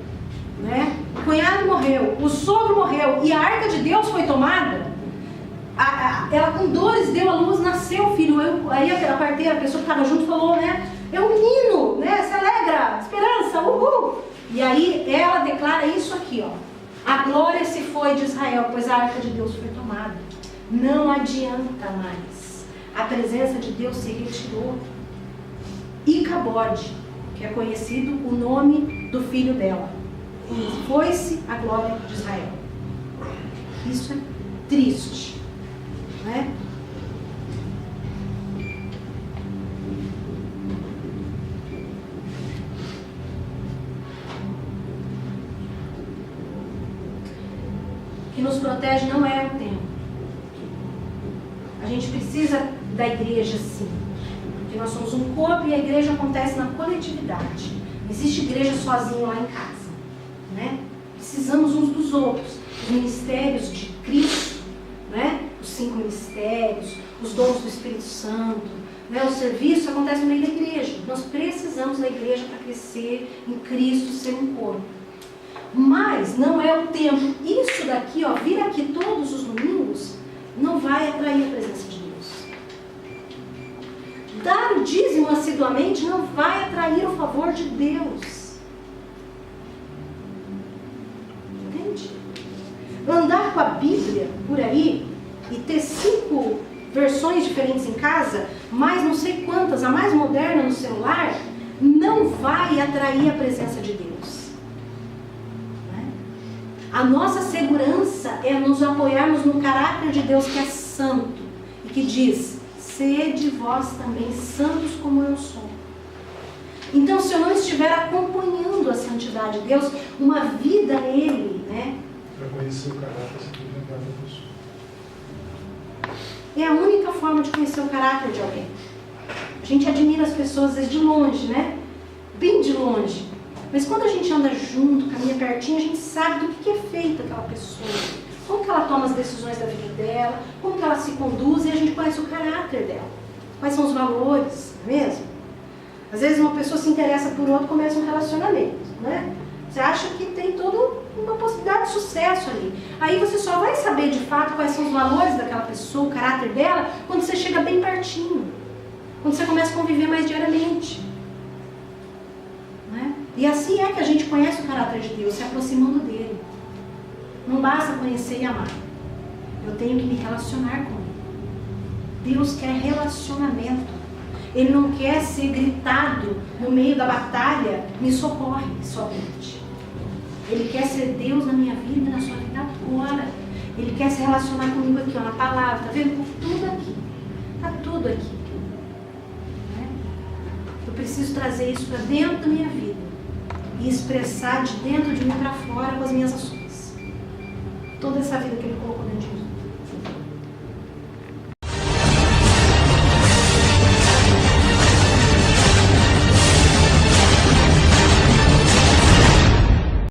né, o cunhado morreu, o sogro morreu e a arca de Deus foi tomada, ela com dores deu à luz, nasceu o filho. Aí a parteira, a pessoa que estava junto, falou, né, é um menino, né, se alegra, esperança, uhul. E aí ela declara isso aqui, ó: a glória se foi de Israel, pois a arca de Deus foi tomada. Não adianta mais, a presença de Deus se retirou. Icabode, que é conhecido o nome do filho dela. Foi-se a glória de Israel. Isso é triste, né? O que nos protege não é o templo. A gente precisa da igreja, sim. Porque nós somos um corpo e a igreja acontece na coletividade. Não existe igreja sozinha lá em casa, né? Precisamos uns dos outros. Os ministérios de Cristo, né? Os 5 ministérios, os dons do Espírito Santo, né? O serviço acontece no meio da igreja. Nós precisamos da igreja para crescer em Cristo, ser um corpo. Mas não é o tempo. Isso daqui, ó, vir aqui todos os domingos, não vai atrair a presença de Deus. Dar o dízimo assiduamente não vai atrair o favor de Deus. Entende? Andar com a Bíblia por aí e ter 5 versões diferentes em casa, mais não sei quantas, a mais moderna no celular, não vai atrair a presença de Deus. Né? A nossa segurança é nos apoiarmos no caráter de Deus, que é santo e que diz: sede vós também santos como eu sou. Então, se eu não estiver acompanhando a santidade de Deus, uma vida nele, né? Para conhecer o caráter, você tem que lembrar da pessoa. É a única forma de conhecer o caráter de alguém. A gente admira as pessoas, às vezes, de longe, né? Bem de longe. Mas quando a gente anda junto, caminha pertinho, a gente sabe do que é feita aquela pessoa. Como que ela toma as decisões da vida dela, como que ela se conduz, e a gente conhece o caráter dela. Quais são os valores, não é mesmo? Às vezes uma pessoa se interessa por outro, começa um relacionamento, né? Você acha que tem toda uma possibilidade de sucesso ali. Aí você só vai saber de fato quais são os valores daquela pessoa, o caráter dela, quando você chega bem pertinho. Quando você começa a conviver mais diariamente. Né? E assim é que a gente conhece o caráter de Deus, se aproximando dele. Não basta conhecer e amar. Eu tenho que me relacionar com ele. Deus quer relacionamento. Ele não quer ser gritado no meio da batalha, me socorre somente. Ele quer ser Deus na minha vida e na sua vida agora. Ele quer se relacionar comigo aqui, ó, na palavra. Tá vendo? Tá tudo aqui. Tá tudo aqui. Né? Eu preciso trazer isso para dentro da minha vida e expressar de dentro de mim para fora com as minhas ações. Toda essa vida que ele colocou dentro de mim.